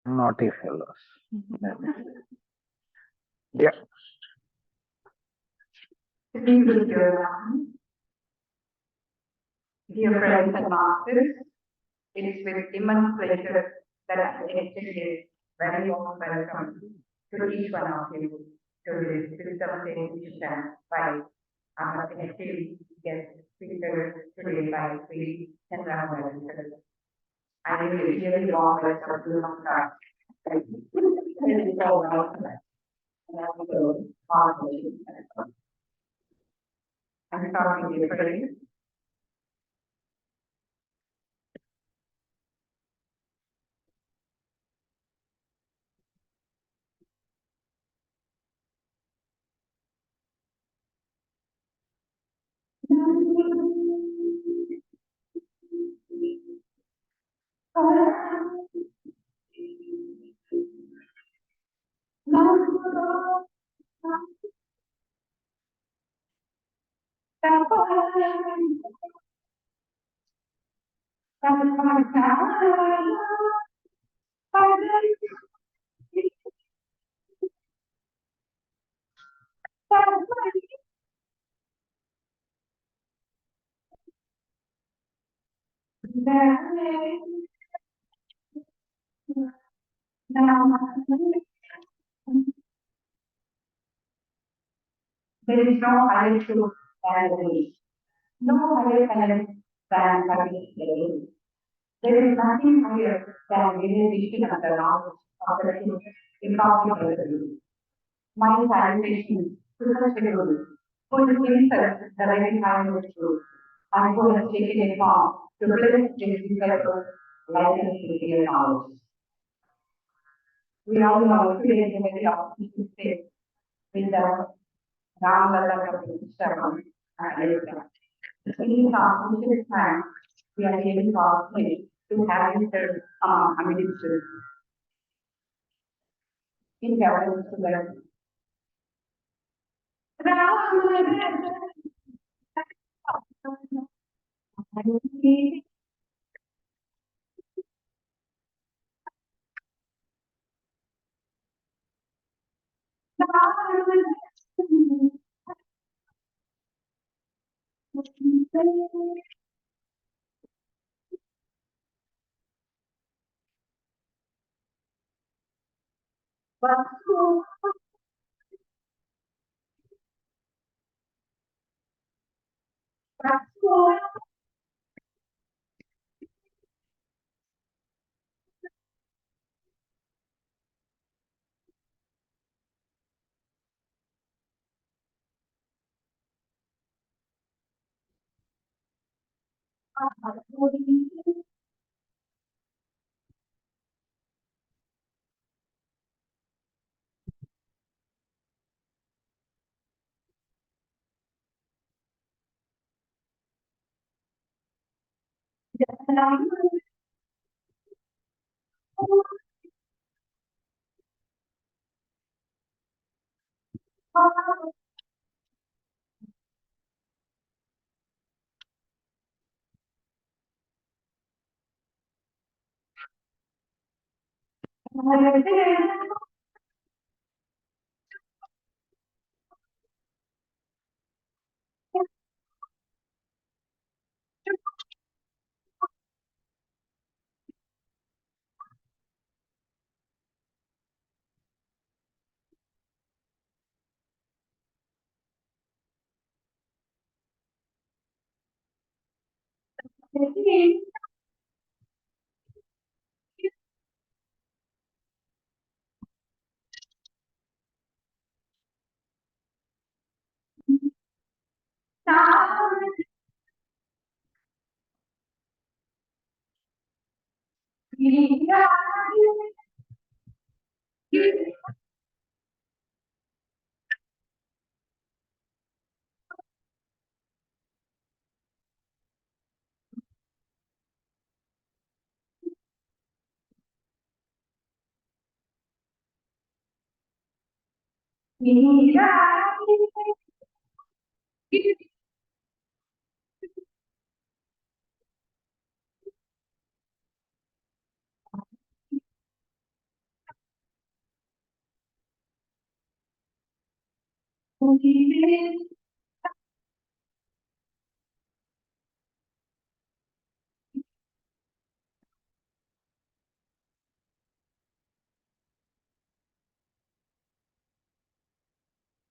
Naughty fellows. Yeah. Sitting with your hands, dear friends and masters, it is with immense pleasure that I extend a very warm welcome to each one of you to this Wisdom Session by our esteemed guest speaker today by Sri Chandra Madhukar. I really warm welcome to the start. Thank you so much. I'm talking to you today. There is no higher truth than the way, no higher talent than having the There is nothing higher than realization of the knowledge of the things incomprehensible. My salutation to such a guru, who is himself the very kind of truth, and who has taken a form to bless his disciples like his superior knowledge. We all know today the very opposite state with the Ram Lalla Kapil Shravan and Ayodhya. In his auspicious time, we are really fortunate to have entered amidst in reverence to the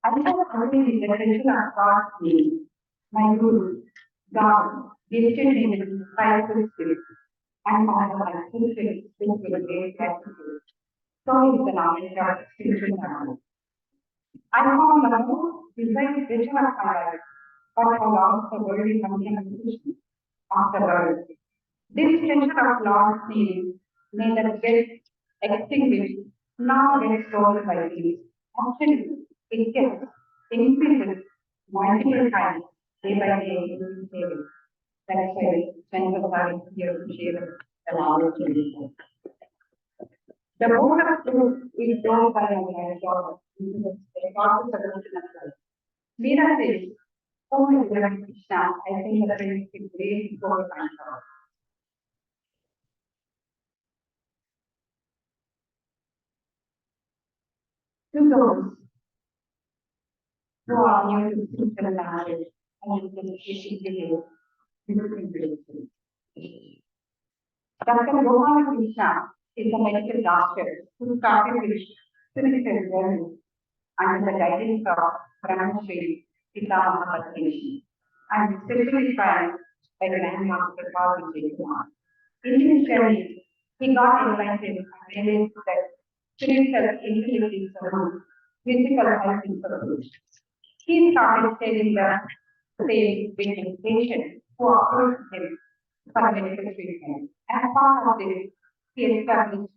I have always in the treasure of God's name, my Guru, God, gifted me with spiritual spirit, and I have fulfilled with great gratitude. So is the knowledge of spiritual knowledge. I found the most desired treasure of my life, but I lost the worldly communication afterwards. This treasure of Lord's name may that get extinguished, not get stolen by thieves. Actually, it gets increases multiple times day by day in saving. That's why Chandra is here to share the knowledge in this. The book of truth is known by our God. The God is the solution of life. Meera says, "Oh, my beloved Krishna, I think that there is a great goal of God. To those who are new to spiritual knowledge and dedication to you, beautiful relations. Dr. Rohan Krishna is a medical doctor who started his spiritual journey under the guidance of Brahmashri Sita Mahapatrishi and spiritually inspired by Grandmaster Paul Kumar. In his journey, he got enlightened and realized that spiritual intelligence is the root, physical health is the root. He started telling the same between patients who approached him for medical treatment. As part of this, he established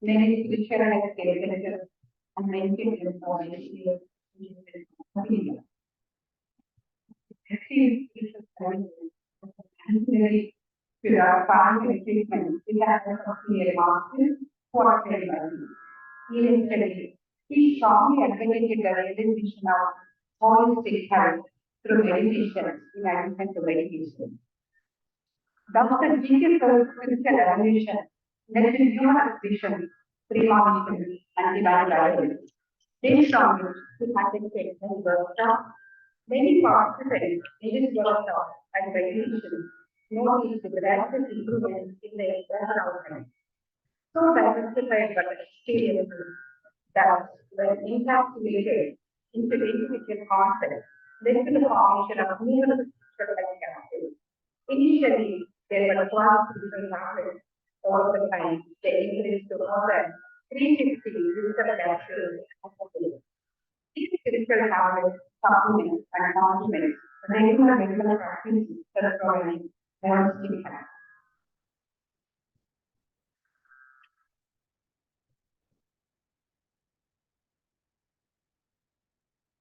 many spiritual healthcare centers and maintained information in received spiritual services necessary to the family treatment with the help of clear masters who are trained by him. Eventually, he strongly advocated the realization of holistic health through meditation in addition to medication. Dr. G.K. Sir's spiritual evolution led to numerous visions, premonitions, and divine guidance. Based on which he participated in workshops. Many participants in this workshop and meditation noticed the gradual improvement in their own outcomes. So diversified but experiences that were encapsulated into individual concepts led to the formation of numerous spiritual categories. Initially, there were 12 spiritual classes. Over the time, they increased to more than 360 spiritual classes. These spiritual habits, supplements, and complements regular medical practice for providing holistic health.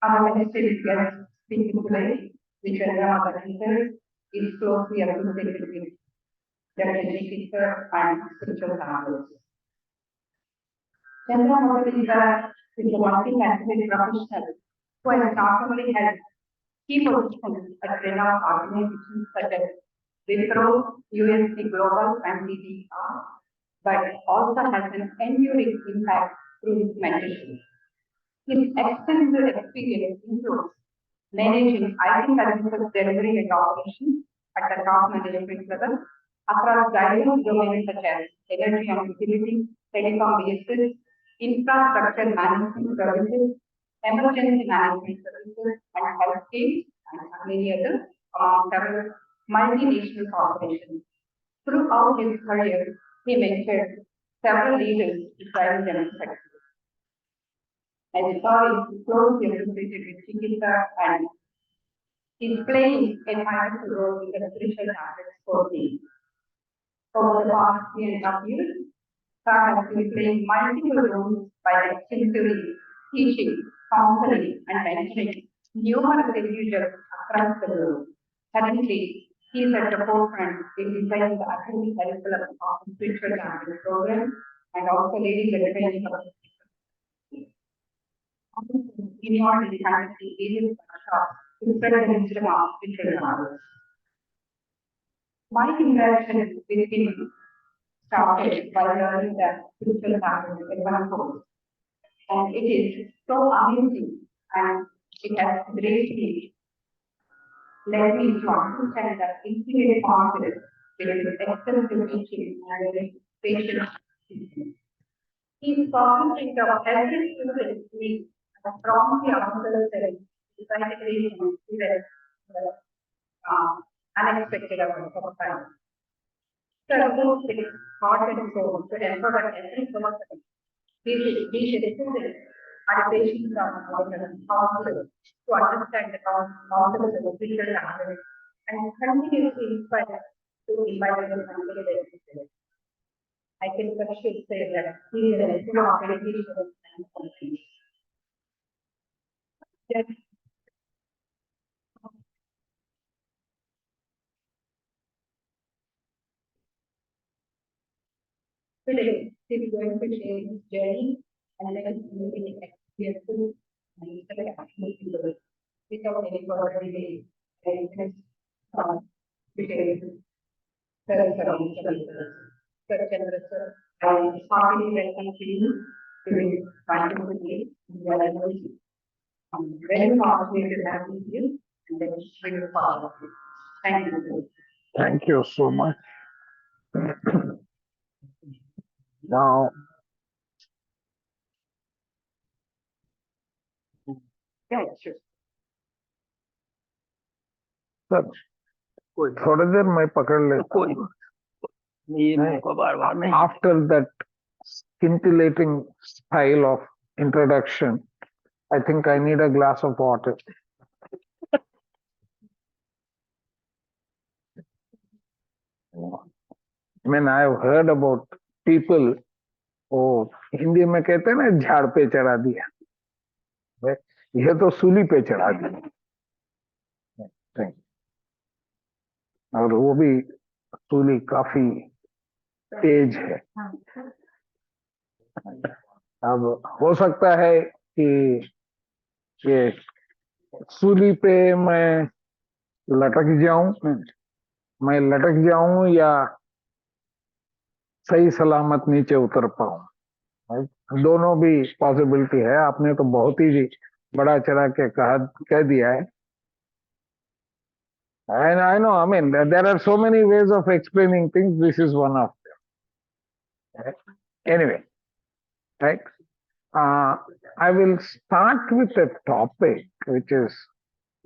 Our next guest speaking today, Vijaya Madhavendra, is closely associated with the educator and spiritual habits. Chandra Madhavendra is a multi-faceted professional who has not only held key positions at renowned organizations such as Wipro, USC Global, and DDR, but also has an enduring impact through his mentorship. His extensive experience includes managing IT services delivery and operations at the top management level across diverse domains such as energy and utility, telecom bases, infrastructure management services, emergency management services, and healthcare, and many others, among several multinational corporations. Throughout his career, he mentored several leaders to drive them success. As Paul is closely associated with Chikita and is playing a vital role in the spiritual habits for me. Over the past 3.5 years, Star has been playing multiple roles by extensively teaching, counseling, and mentoring numerous individuals across the world. Currently, he is at the forefront in designing the academic curriculum of the spiritual habits program and also leading the training of involved in the country various workshops to spread the wisdom of spiritual knowledge. My interaction with him started by learning the spiritual habits in one course. And it is so amazing and it has greatly led me to understand the intimate confidence with extensive teaching and patient teaching. He is cognizant of every student needs from the outer self, decidedly unexpected amount of time. So, both its heart and soul to empower every person. We should students are patient on how to understand the concepts of digital language and continuously inspire to invite them and make their I can for sure say that he is an excellent education and country. Yes, today he is going to share his journey and then he will be experiencing and he can actually do it without any further delay. And it is to share his Chandra sir, I heartily welcome you to this wonderful day. We are very fortunate to have with you and then we will follow. Thank you. Thank you so much. Now, Yeah, sure. Sir थोड़ी देर मैं पकड़ लेता हूँ. After that scintillating style of introduction, I think I need a glass of water. I mean, I've heard about people, oh, Hindi में कहते हैं ना झाड़ पे चढ़ा दिया, ये तो सूली पे चढ़ा दिया. और वो भी सूली काफी तेज है. अब हो सकता है कि ये सूली पे मैं लटक जाऊं या सही सलामत नीचे उतर पाऊं. दोनों भी पॉसिबिलिटी है. आपने तो बहुत ही बड़ा चढ़ा के कह दिया है. And I know, I mean, there are so many ways of explaining things. This is one of them. Anyway, right? I will start with a topic which is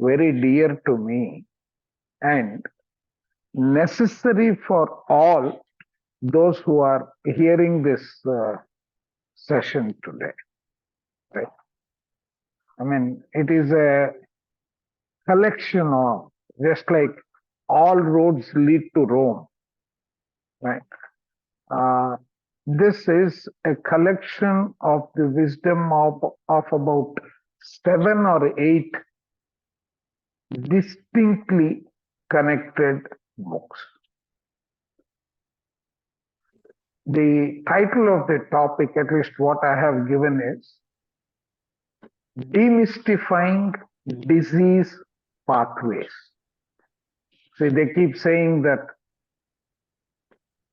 very dear to me and necessary for all those who are hearing this session today. Right? I mean, it is a collection of, just like all roads lead to Rome, right? This is a collection of the wisdom of about 7 or 8 distinctly connected books. The title of the topic, at least what I have given, is Demystifying Disease Pathways. See, they keep saying that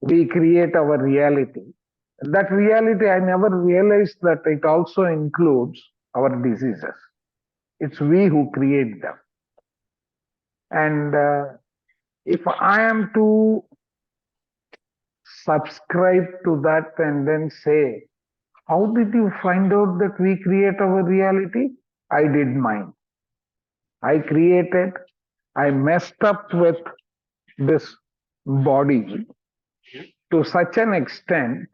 we create our reality. That reality, I never realized that it also includes our diseases. It's we who create them. And if I am to subscribe to that and then say, how did you find out that we create our reality? I did mine. I created, I messed up with this body to such an extent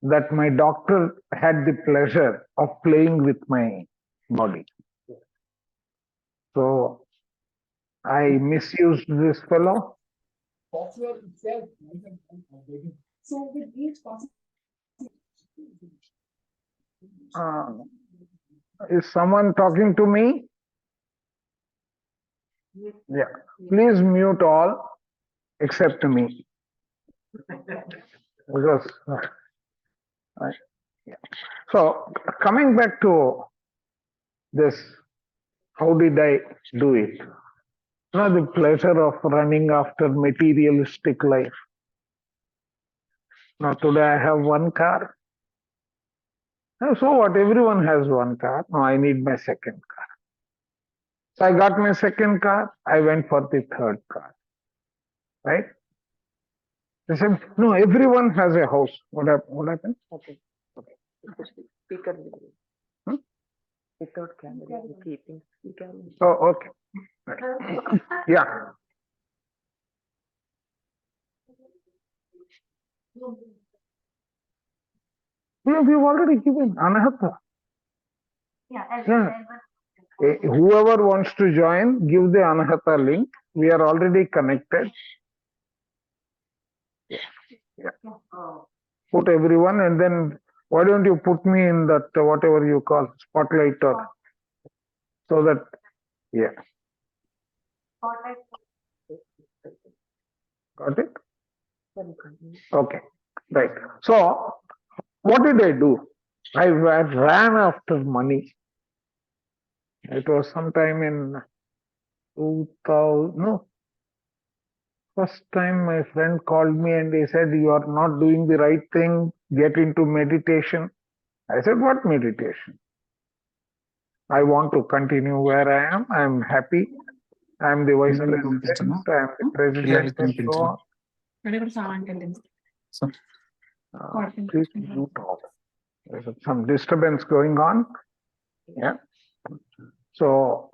that my doctor had the pleasure of playing with my body. So I misused this fellow. Software itself. So with each passing. Is someone talking to me? Yeah. Please mute all except me. Because yeah. So coming back to this, how did I do it? Now the pleasure of running after materialistic life. Now today I have one car. So what? Everyone has one car. Now I need my second car. So I got my second car. I went for the third car. Right? They said, no, everyone has a house. What happened? Okay. Speaker. Hmm? keeping. You can. Oh, okay. Right. Yeah. Yeah, we've already given Anahata. Yeah, as Yeah. I said, Whoever wants to join, give the Anahata link. We are already connected. Put everyone, and then why don't you put me in that whatever you call spotlight, or so that, yeah, got it? Okay, right. So what did I do? I ran after money. It was sometime in 2000, no, first time my friend called me and he said, you are not doing the right thing, get into meditation. I said, what meditation? I want to continue where I am. I am happy. I am the vice president. I am the president and so on. Please mute all. There's some disturbance going on. Yeah. So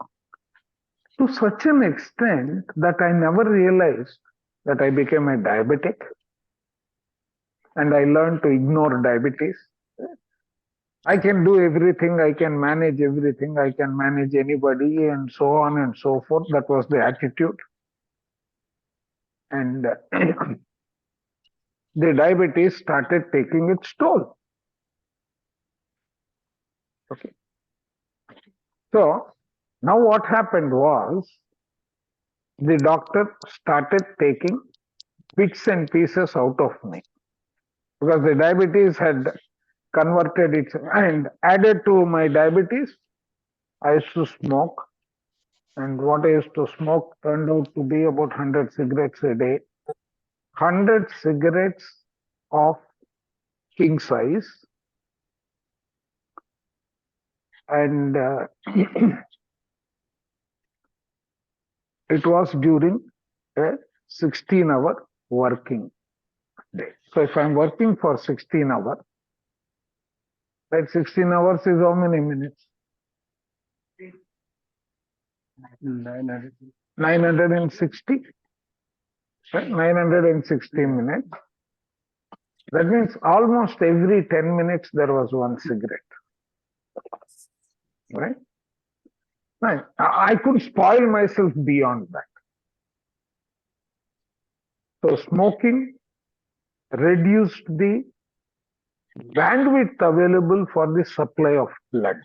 to such an extent that I never realized that I became a diabetic, and I learned to ignore diabetes. I can do everything, I can manage everything, I can manage anybody, and so on and so forth. That was the attitude. And the diabetes started taking its toll. Okay. So now what happened was the doctor started taking bits and pieces out of me, because the diabetes had converted it, and added to my diabetes, I used to smoke. And what I used to smoke turned out to be about 100 cigarettes a day. 100 cigarettes of king size. And it was during a 16-hour working day. So if I'm working for 16 hours, like 16 hours is how many minutes? 960. Right? 960 minutes. That means almost every 10 minutes there was one cigarette. Right? Right. I could spoil myself beyond that. So smoking reduced the bandwidth available for the supply of blood,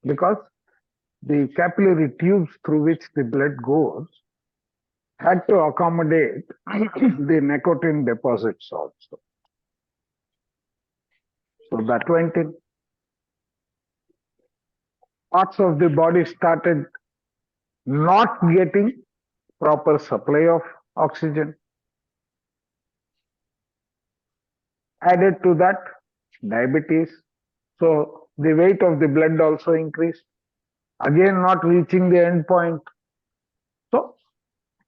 because the capillary tubes through which the blood goes had to accommodate the nicotine deposits also. So that went in. Parts of the body started not getting proper supply of oxygen. Added to that, diabetes. So the weight of the blood also increased. Again, not reaching the end point. So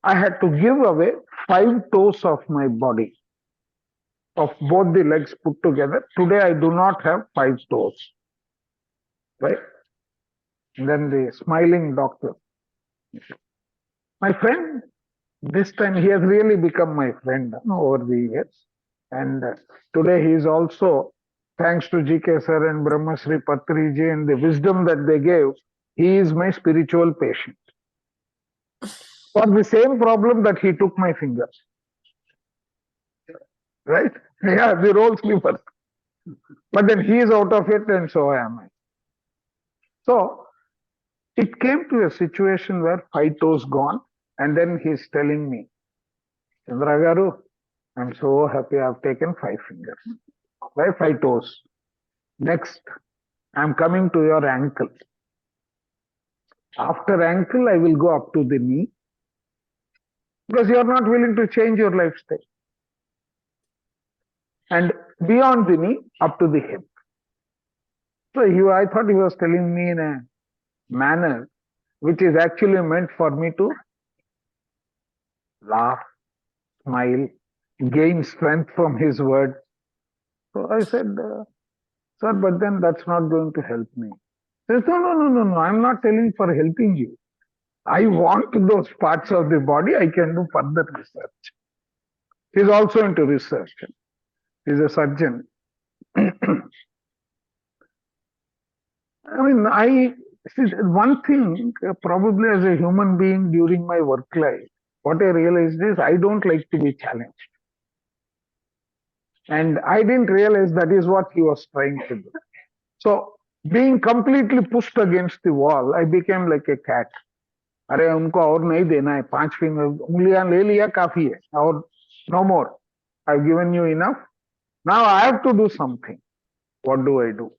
I had to give away 5 toes of my body, of both the legs put together. Today I do not have 5 toes. Right? And then the smiling doctor. My friend, this time he has really become my friend over the years. And today he is also, thanks to GK sir and Brahmasri Patriji and the wisdom that they gave, he is my spiritual patient. For the same problem that he took my fingers. Right? Yeah, the roles reversed. But then he is out of it and so am I. So it came to a situation where 5 toes gone, and then he's telling me, Chandra Garu, I'm so happy I've taken 5 fingers. Why 5 toes? Next, I'm coming to your ankle. After ankle, I will go up to the knee, because you are not willing to change your lifestyle. And beyond the knee, up to the hip. So I thought he was telling me in a manner which is actually meant for me to laugh, smile, gain strength from his words. So I said, sir, but then that's not going to help me. Says, no, I'm not telling for helping you. I want those parts of the body, I can do further research. He's also into research. He's a surgeon. I mean, see, one thing, probably as a human being during my work life, what I realized is I don't like to be challenged. And I didn't realize that is what he was trying to do. So, being completely pushed against the wall, I became like a cat. अरे उनको और नहीं देना है 5 finger उंगलियां ले लिया काफी है और no more. I've given you enough. Now I have to do something. What do I do?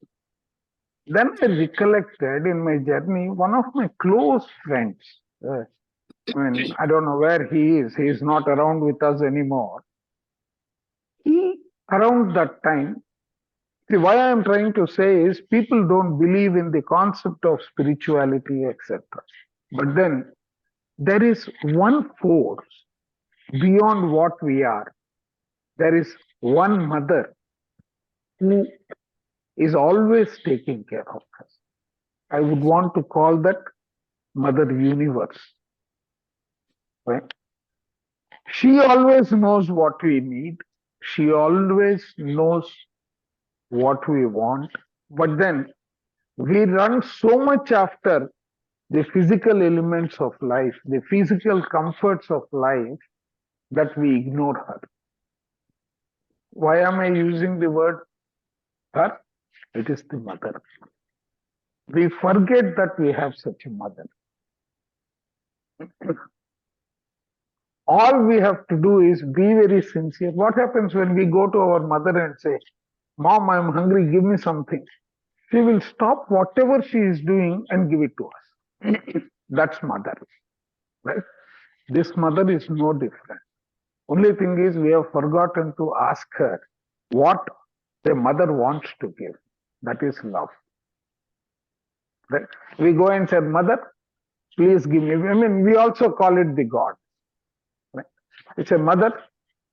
Then I recollected in my journey one of my close friends. I mean, I don't know where he is. He is not around with us anymore. He, around that time, see, why I am trying to say is people don't believe in the concept of spirituality, etc. But then there is one force beyond what we are. There is one mother who is always taking care of us. I would want to call that Mother Universe. Right? She always knows what we need. She always knows what we want. But then we run so much after the physical elements of life, the physical comforts of life, that we ignore her. Why am I using the word her? It is the mother. We forget that we have such a mother. All we have to do is be very sincere. What happens when we go to our mother and say, Mom, I'm hungry, give me something? She will stop whatever she is doing and give it to us. That's mother. Right? This mother is no different. Only thing is we have forgotten to ask her what the mother wants to give. That is love. Right? We go and say, Mother, please give me. I mean, we also call it the God. Right? We say, Mother,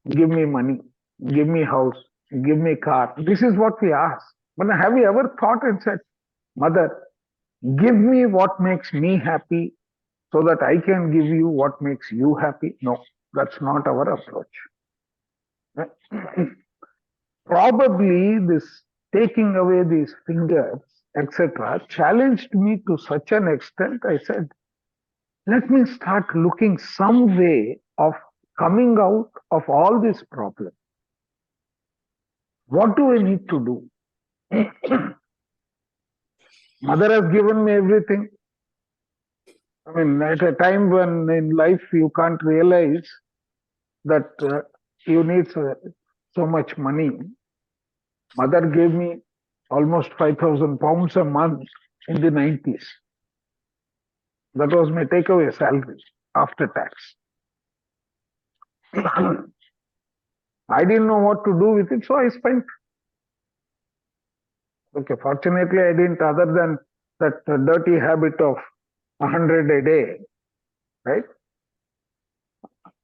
give me money, give me house, give me car. This is what we ask. But have you ever thought and said, Mother, give me what makes me happy so that I can give you what makes you happy? No, that's not our approach. Right? Probably this taking away these fingers, etc., challenged me to such an extent. I said, let me start looking some way of coming out of all these problems. What do I need to do? Mother has given me everything. I mean, at a time when in life you can't realize that you need so much money. Mother gave me almost 5,000 pounds a month in the 90s. That was my takeaway salary after tax. I didn't know what to do with it, so I spent. Okay, fortunately, I didn't, other than that dirty habit of 100 a day, right?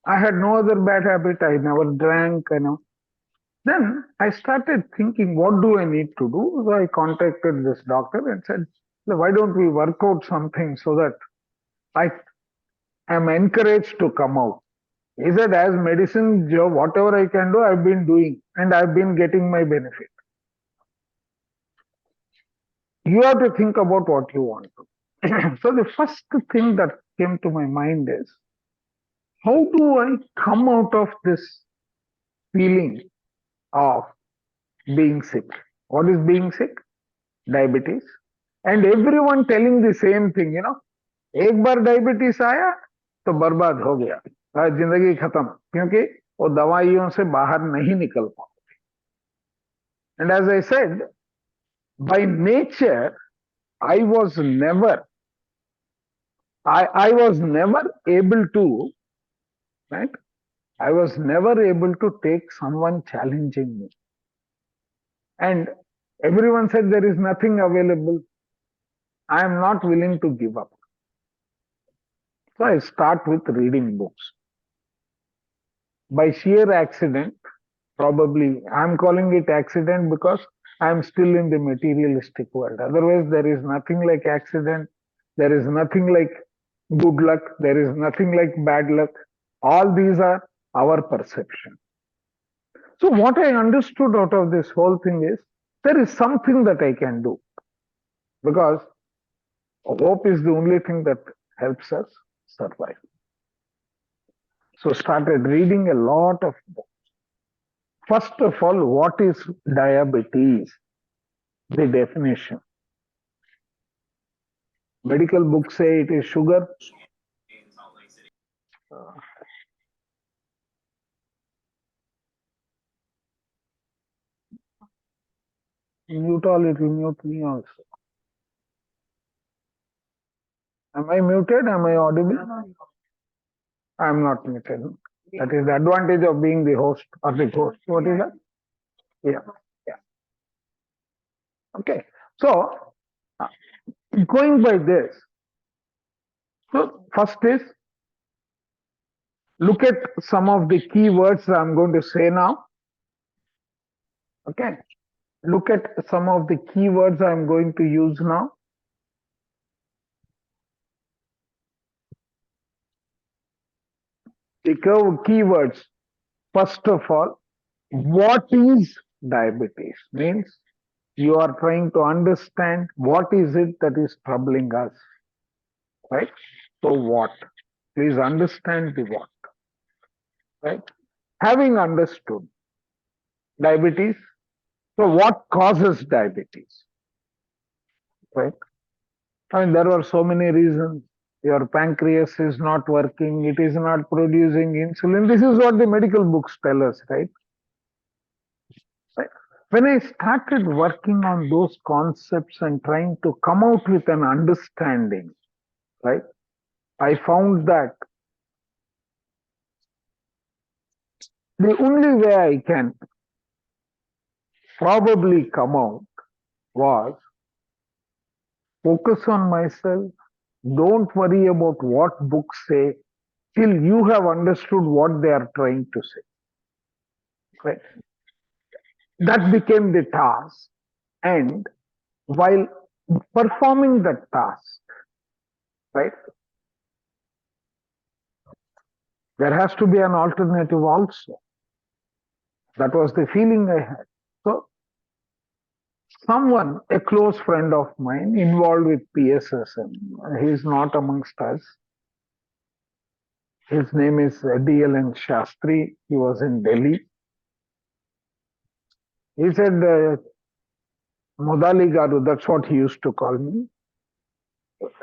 I had no other bad habit. I never drank, Then I started thinking, what do I need to do? So I contacted this doctor and said, why don't we work out something so that I am encouraged to come out? He said, as medicine job, whatever I can do, I've been doing and I've been getting my benefit. You have to think about what you want to. So the first thing that came to my mind is, how do I come out of this feeling of being sick? What is being sick? Diabetes. And everyone telling the same thing, एक बार diabetes आया तो बर्बाद हो गया, जिंदगी खत्म, क्योंकि वो दवाइयों से बाहर नहीं निकल पाओगे. And as I said, by nature, I was never able to, right? I was never able to take someone challenging me. And everyone said there is nothing available. I am not willing to give up. So I start with reading books. By sheer accident, probably, I'm calling it accident because I am still in the materialistic world. Otherwise, there is nothing like accident. There is nothing like good luck. There is nothing like bad luck. All these are our perception. So what I understood out of this whole thing is there is something that I can do, because hope is the only thing that helps us survive. So started reading a lot of books. First of all, what is diabetes? The definition. Medical books say it is sugar. Mute all, it will mute me also. Am I muted? Am I audible? I am not muted. That is the advantage of being the host or the host. What is that? Yeah. Yeah. Okay. So, going by this, so first is look at some of the key words I'm going to say now. Okay. Look at some of the key words I'm going to use now. The keywords. First of all, what is diabetes? Means you are trying to understand what is it that is troubling us. Right? So what? Please understand the what. Right? Having understood diabetes, so what causes diabetes? Right? I mean, there are so many reasons. Your pancreas is not working, it is not producing insulin. This is what the medical books tell us, right? Right? When I started working on those concepts and trying to come out with an understanding, right, I found that the only way I can probably come out was focus on myself. Don't worry about what books say till you have understood what they are trying to say. Right? That became the task. And while performing that task, right, there has to be an alternative also. That was the feeling I had. So, someone, a close friend of mine, involved with PSSM, he is not amongst us. His name is D.L.N. Shastri. He was in Delhi. He said, Modali Garu, that's what he used to call me.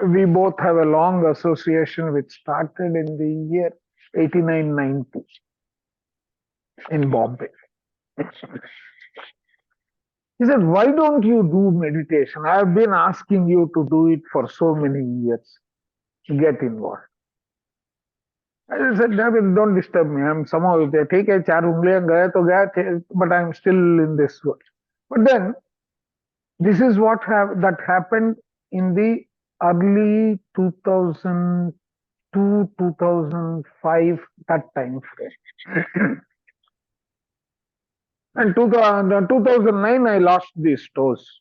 We both have a long association which started in the year 89-90 in Bombay. He said, why don't you do meditation? I have been asking you to do it for so many years. Get involved. I said, David, don't disturb me. I'm somehow, if they take a char ungliyan gaya to gaya, but I'm still in this world. But then, this is what that happened in the early 2002, 2005, that time frame. And 2009, I lost these toes.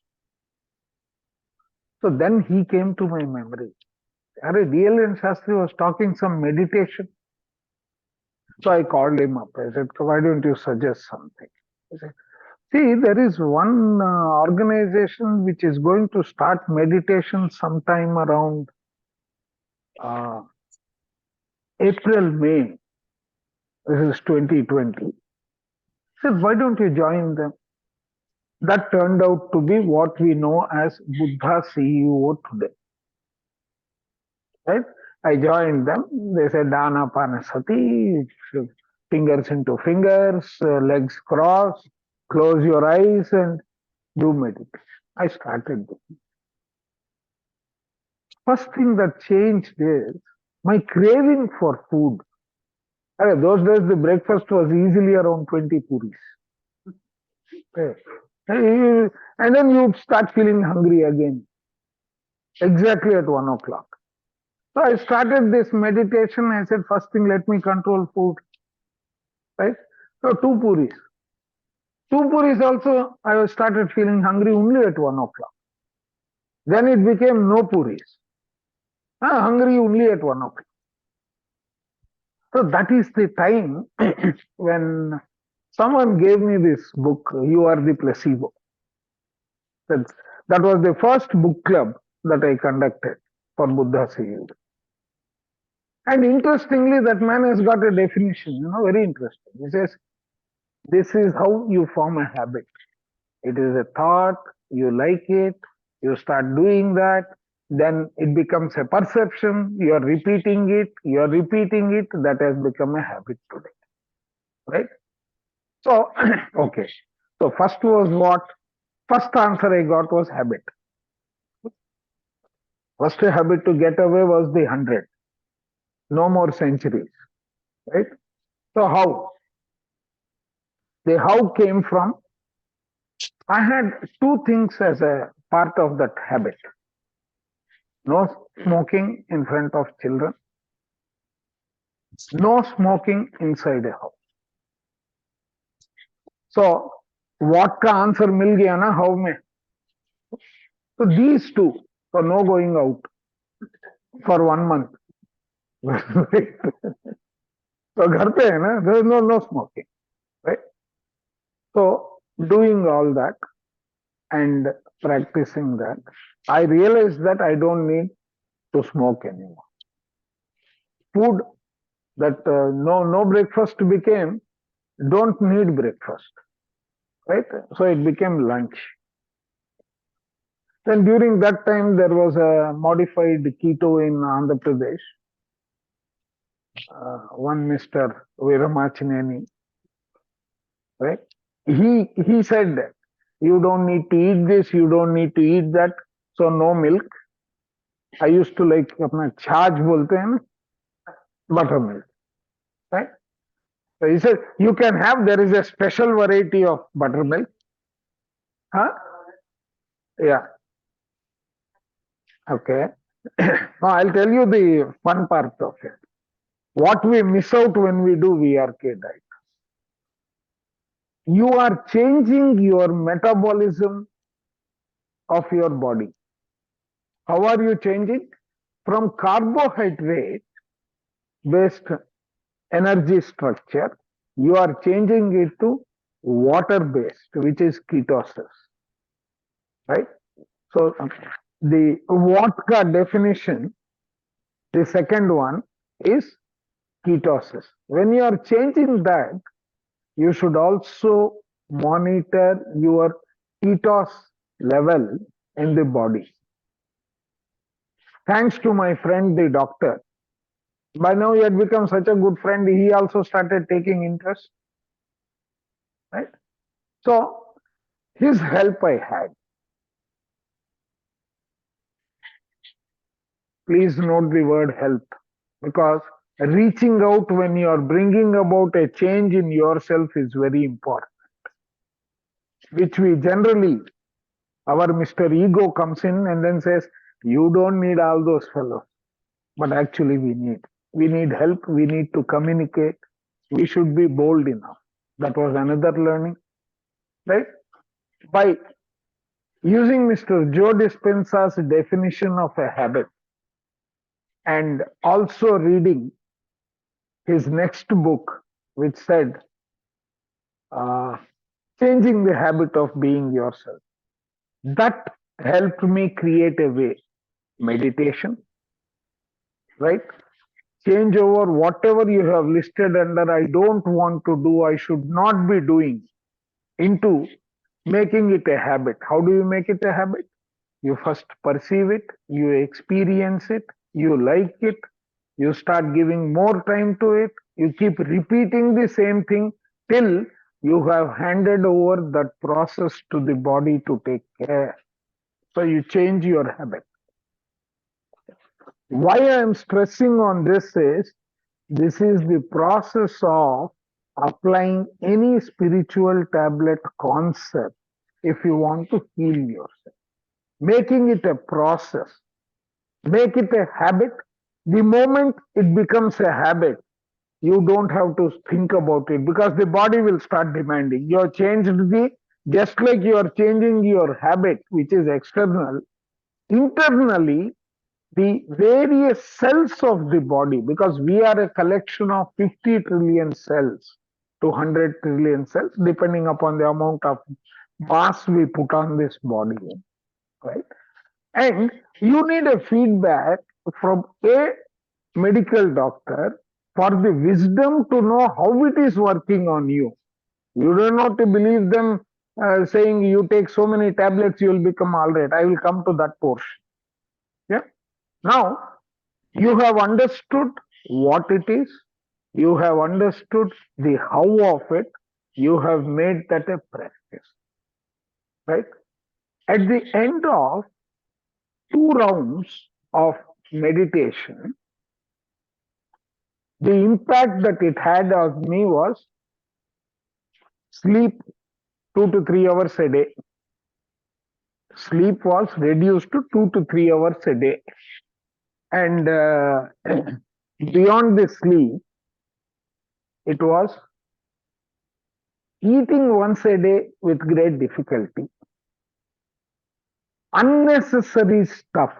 So then he came to my memory. D.L.N. Shastri was talking some meditation. So I called him up. I said, why don't you suggest something? He said, see, there is one organization which is going to start meditation sometime around April, May. This is 2020. He said, why don't you join them? That turned out to be what we know as Buddha CEO today. Right? I joined them. They said, Dana Panasati, fingers into fingers, legs crossed, close your eyes and do meditation. I started doing. First thing that changed is my craving for food. Those days the breakfast was easily around 20 puris. And then you'd start feeling hungry again. Exactly at 1 o'clock. So I started this meditation. I said, first thing, let me control food. Right? So 2 puris. Two puris also, I started feeling hungry only at 1 o'clock. Then it became no puris. Hungry only at 1 o'clock. So that is the time when someone gave me this book, You Are the Placebo. That, that was the first book club that I conducted for Buddha Seed. And interestingly, that man has got a definition, very interesting. He says, this is how you form a habit. It is a thought, you like it, you start doing that, then it becomes a perception, you are repeating it, that has become a habit today. Right? So, okay. So, first was what? First answer I got was habit. First habit to get away was the 100. No more centuries. Right? So, how? The how came from, I had two things as a part of that habit. No smoking in front of children. No smoking inside a house. So, what का answer मिल गया ना how में? So these two, so no going out for 1 month. So घर पे है ना, there is no smoking, right? So doing all that and practicing that, I realized that I don't need to smoke anymore. Food that no breakfast became don't need breakfast, right? So it became lunch. Then during that time there was a modified keto in Andhra Pradesh. One Mr. Veeramachineni, right? He said that you don't need to eat this, you don't need to eat that, so no milk. I used to like अपना छाछ बोलते हैं ना, buttermilk, right? So he said you can have, there is a special variety of buttermilk. Huh? Yeah. Okay. Now I'll tell you the fun part of it. What we miss out when we do VRK diet. You are changing your metabolism of your body. How are you changing? From carbohydrate based energy structure, you are changing it to water based, which is ketosis. Right? So the vodka definition, the second one is ketosis. When you are changing that, you should also monitor your ketos level in the body. Thanks to my friend, the doctor. By now, he had become such a good friend, he also started taking interest. Right? So, his help I had. Please note the word help, because reaching out when you are bringing about a change in yourself is very important, which we generally, our Mr. Ego comes in and then says, you don't need all those fellows. But actually we need help, we need to communicate, we should be bold enough. That was another learning, right? By using Mr. Joe Dispenza's definition of a habit and also reading his next book, which said, changing the habit of being yourself. That helped me create a way. Meditation, right? Change over whatever you have listed under I don't want to do, I should not be doing, into making it a habit. How do you make it a habit? You first perceive it, you experience it, you like it, you start giving more time to it, you keep repeating the same thing till you have handed over that process to the body to take care. So you change your habit. Why I am stressing on this is the process of applying any spiritual tablet concept if you want to heal yourself. Making it a process, make it a habit. The moment it becomes a habit, you don't have to think about it because the body will start demanding. You have changed just like you are changing your habit, which is external, internally, the various cells of the body, because we are a collection of 50 trillion cells to 100 trillion cells, depending upon the amount of mass we put on this body, right? And you need a feedback from a medical doctor for the wisdom to know how it is working on you. You do not believe them saying you take so many tablets, you will become all right. I will come to that portion. Yeah. Now, you have understood what it is. You have understood the how of it. You have made that a practice. Right? At the end of 2 rounds of meditation, the impact that it had on me was sleep 2 to 3 hours a day. Sleep was reduced to 2 to 3 hours a day. And beyond the sleep, it was eating once a day with great difficulty. Unnecessary stuff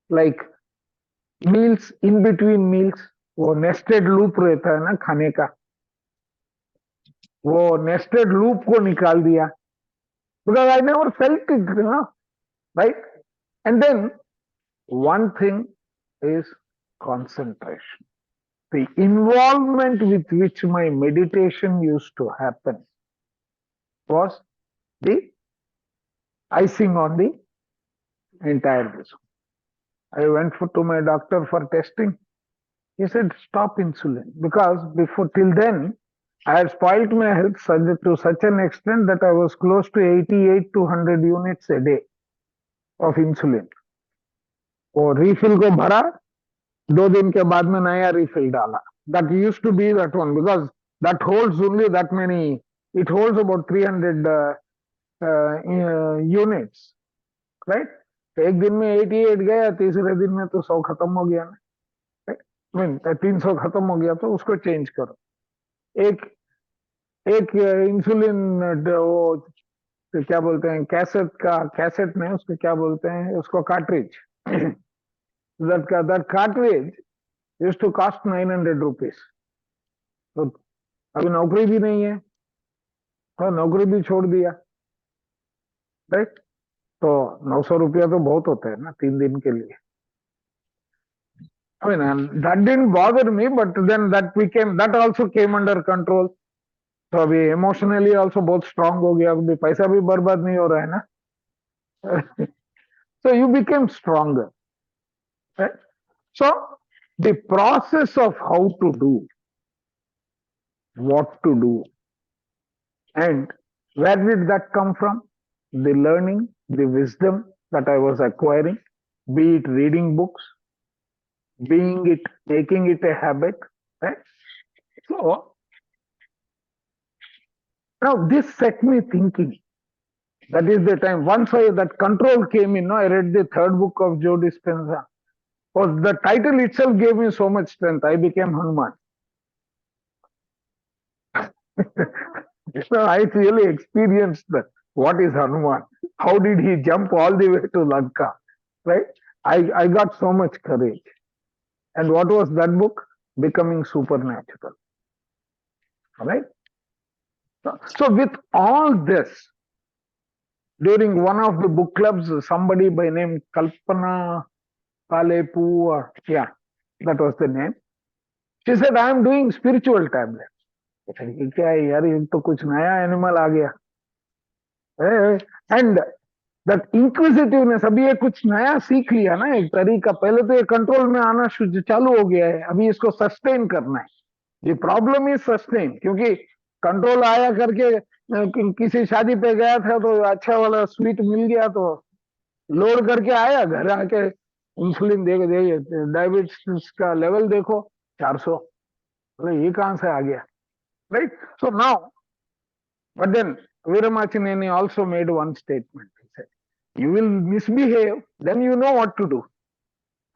like meals in between meals, वो nested loop रहता है ना खाने का, वो nested loop को निकाल दिया, because I never felt it, you know, right? And then one thing is concentration. The involvement with which my meditation used to happen was the icing on the entire business. I went to my doctor for testing. He said, stop insulin. Because before, till then, I had spoiled my health to such an extent that I was close to 88 to 100 units a day of insulin. और refill को भरा, 2 दिन के बाद में नया refill डाला. That used to be that one because that holds only that many. It holds about 300 units, right? एक दिन में 88 गया, तीसरे दिन में तो 100 खत्म हो गया ना, 300 खत्म हो गया तो उसको चेंज करो. एक इंसुलिन वो क्या बोलते हैं, कैसेट में उसको क्या बोलते हैं, उसको cartridge. that cartridge used to cost 900 rupees. तो अभी नौकरी भी नहीं है, तो नौकरी भी छोड़ दिया, राइट? तो 900 रुपया तो बहुत होता है ना 3 दिन के लिए. I mean, that didn't bother me, but then that also came under control. तो अभी इमोशनली ऑल्सो बहुत स्ट्रांग हो गया, अभी पैसा भी बर्बाद नहीं हो रहा है ना. So you became stronger, right? So the process of how to do, what to do, and where did that come from? The learning, the wisdom that I was acquiring, be it reading books, making it a habit, right? So now this set me thinking. That is the time. Once that control came in, I read the 3rd book of Joe Dispenza. The title itself gave me so much strength. I became Hanuman. So I really experienced that. What is Hanuman? How did he jump all the way to Lanka? Right? I got so much courage. And what was that book? Becoming Supernatural. All right? So with all this, during one of the book clubs, somebody by name Kalpana Palepu, that was the name. She said, I am doing spiritual tablets. I said, क्या है यार, ये तो कुछ नया animal आ गया. And that inquisitiveness, अभी ये कुछ नया सीख लिया ना एक तरीका. पहले तो ये कंट्रोल में आना चालू हो गया है, अभी इसको सस्टेन करना है. ये प्रॉब्लम इज सस्टेन, क्योंकि कंट्रोल आया करके किसी शादी पे गया था तो अच्छा वाला स्वीट मिल गया तो लोड करके आया, घर आके इंसुलिन देखो, डायबिटीज का लेवल देखो 400. ये कहां से आ गया, right? So now, but then Veeramathineni also made one statement. He said, you will misbehave, then you know what to do,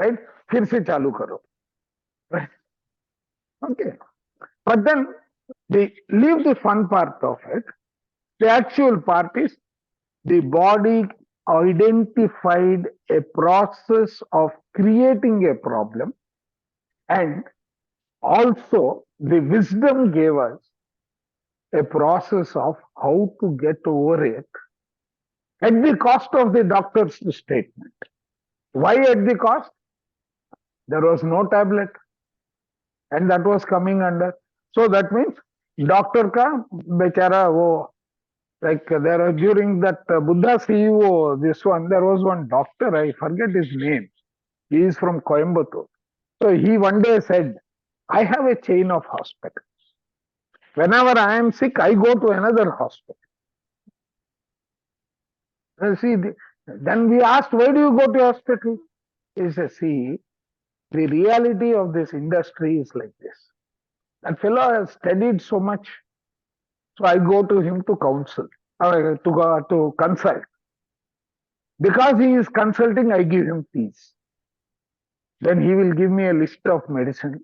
right? फिर से चालू करो, right? Okay. But then leave the fun part of it. The actual part is the body identified a process of creating a problem, and also the wisdom gave us a process of how to get over it at the cost of the doctor's statement. Why at the cost? There was no tablet, and that was coming under. So that means doctor ka bechara wo, like there are during that Buddha CEO, this one, there was one doctor, I forget his name. He is from Coimbatore. So he one day said, I have a chain of hospitals. Whenever I am sick, I go to another hospital. See, then we asked, why do you go to hospital? He said, see, the reality of this industry is like this. That fellow has studied so much, so I go to him to counsel, to consult. Because he is consulting, I give him fees. Then he will give me a list of medicines.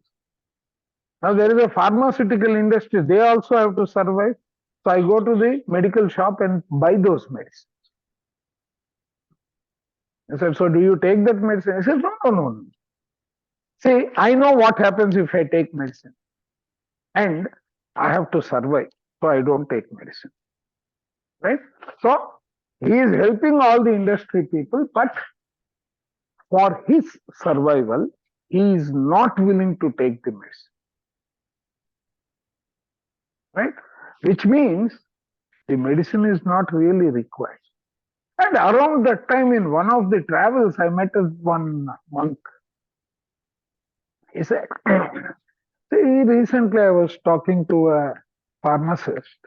Now there is a pharmaceutical industry, they also have to survive. So I go to the medical shop and buy those medicines. I said, so do you take that medicine? I said, no. See, I know what happens if I take medicine. And I have to survive. So I don't take medicine. Right? So he is helping all the industry people, but for his survival, he is not willing to take the medicine. Right? Which means the medicine is not really required. And around that time, in one of the travels, I met one monk. He said, see, recently I was talking to a pharmacist,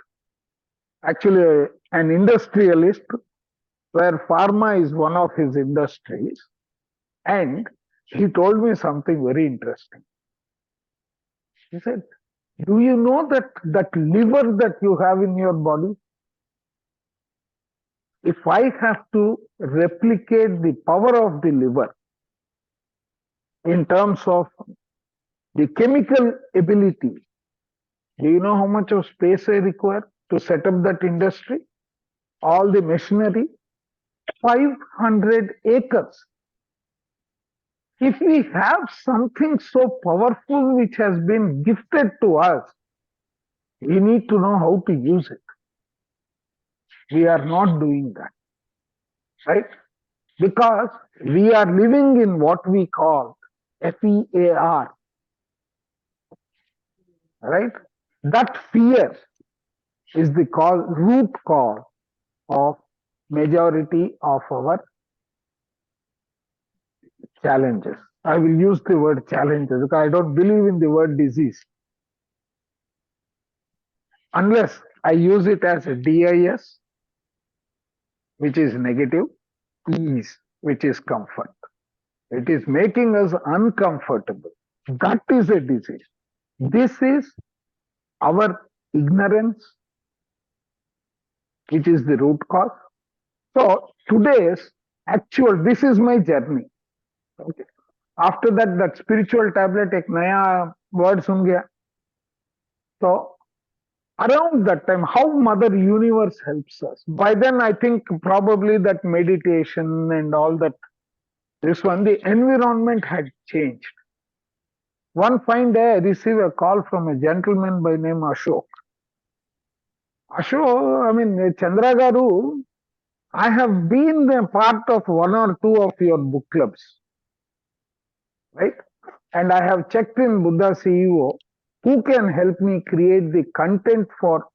actually an industrialist, where pharma is one of his industries. And he told me something very interesting. He said, do you know that liver that you have in your body? If I have to replicate the power of the liver in terms of the chemical ability, do you know how much of space I require to set up that industry? All the machinery, 500 acres. If we have something so powerful which has been gifted to us, we need to know how to use it. We are not doing that, right? Because we are living in what we call FEAR, right? That fear is the root cause of majority of our challenges. I will use the word challenges because I don't believe in the word disease. Unless I use it as a DIS, which is negative, ease, which is comfort. It is making us uncomfortable. That is a disease. This is our ignorance, which is the root cause. So today's actual, this is my journey. Okay. After that spiritual tablet, एक नया word सुन गया. So around that time, how Mother Universe helps us. By then, I think probably that meditation and all that, this one, the environment had changed. One fine day, I received a call from a gentleman by name Ashok. Ashok, I mean, Chandra Garu, I have been a part of one or two of your book clubs, right? And I have checked in Buddha CEO, who can help me create the content for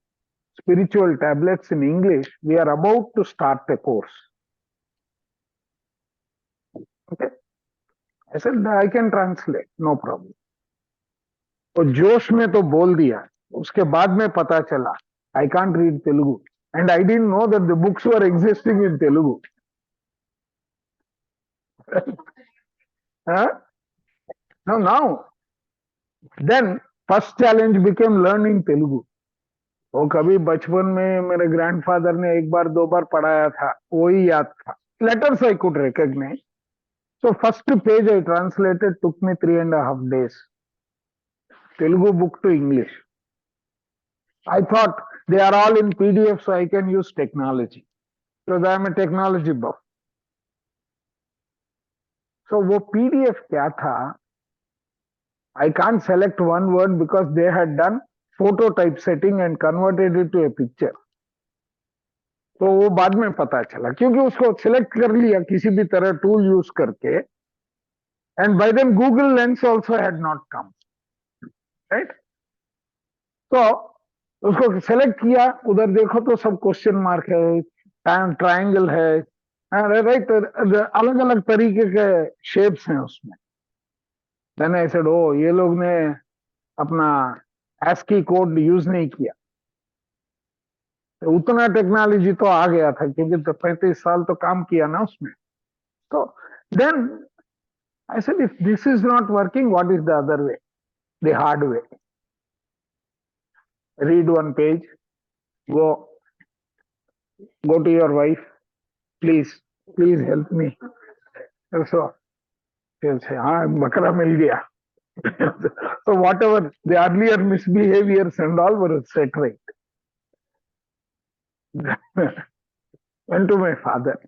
spiritual tablets in English. We are about to start a course. Okay. I said, I can translate, no problem. तो जोश में तो बोल दिया, उसके बाद में पता चला, I can't read Telugu. And I didn't know that the books were existing in Telugu. Huh? Now, then first challenge became learning Telugu. वो कभी बचपन में मेरे ग्रैंडफादर ने एक बार दो बार पढ़ाया था, वही याद था. Letters I could recognize. So first page I translated, took me 3.5 days. Telugu book to English. I thought they are all in PDF, so I can use technology because I am a technology buff. So वो PDF क्या था? I can't select one word because they had done photo typesetting and converted it to a picture. तो वो बाद में पता चला क्योंकि उसको सिलेक्ट कर लिया किसी भी तरह टूल यूज करके. And by then Google Lens also had not come, right? तो उसको सेलेक्ट किया, उधर देखो तो सब क्वेश्चन मार्क है, ट्रायंगल है, राइट, अलग अलग तरीके के शेप्स हैं उसमें. Then I said, ओ ये लोग ने अपना ASCII कोड यूज नहीं किया. तो उतना टेक्नोलॉजी तो आ गया था क्योंकि तो 35 साल तो काम किया ना उसमें. तो then I said, if this is not working, what is the other way? The hard way. Read one page, go to your wife, please help me. So she'll say, bakra mil gaya. So whatever the earlier misbehaviors and all were set right. Went to my father.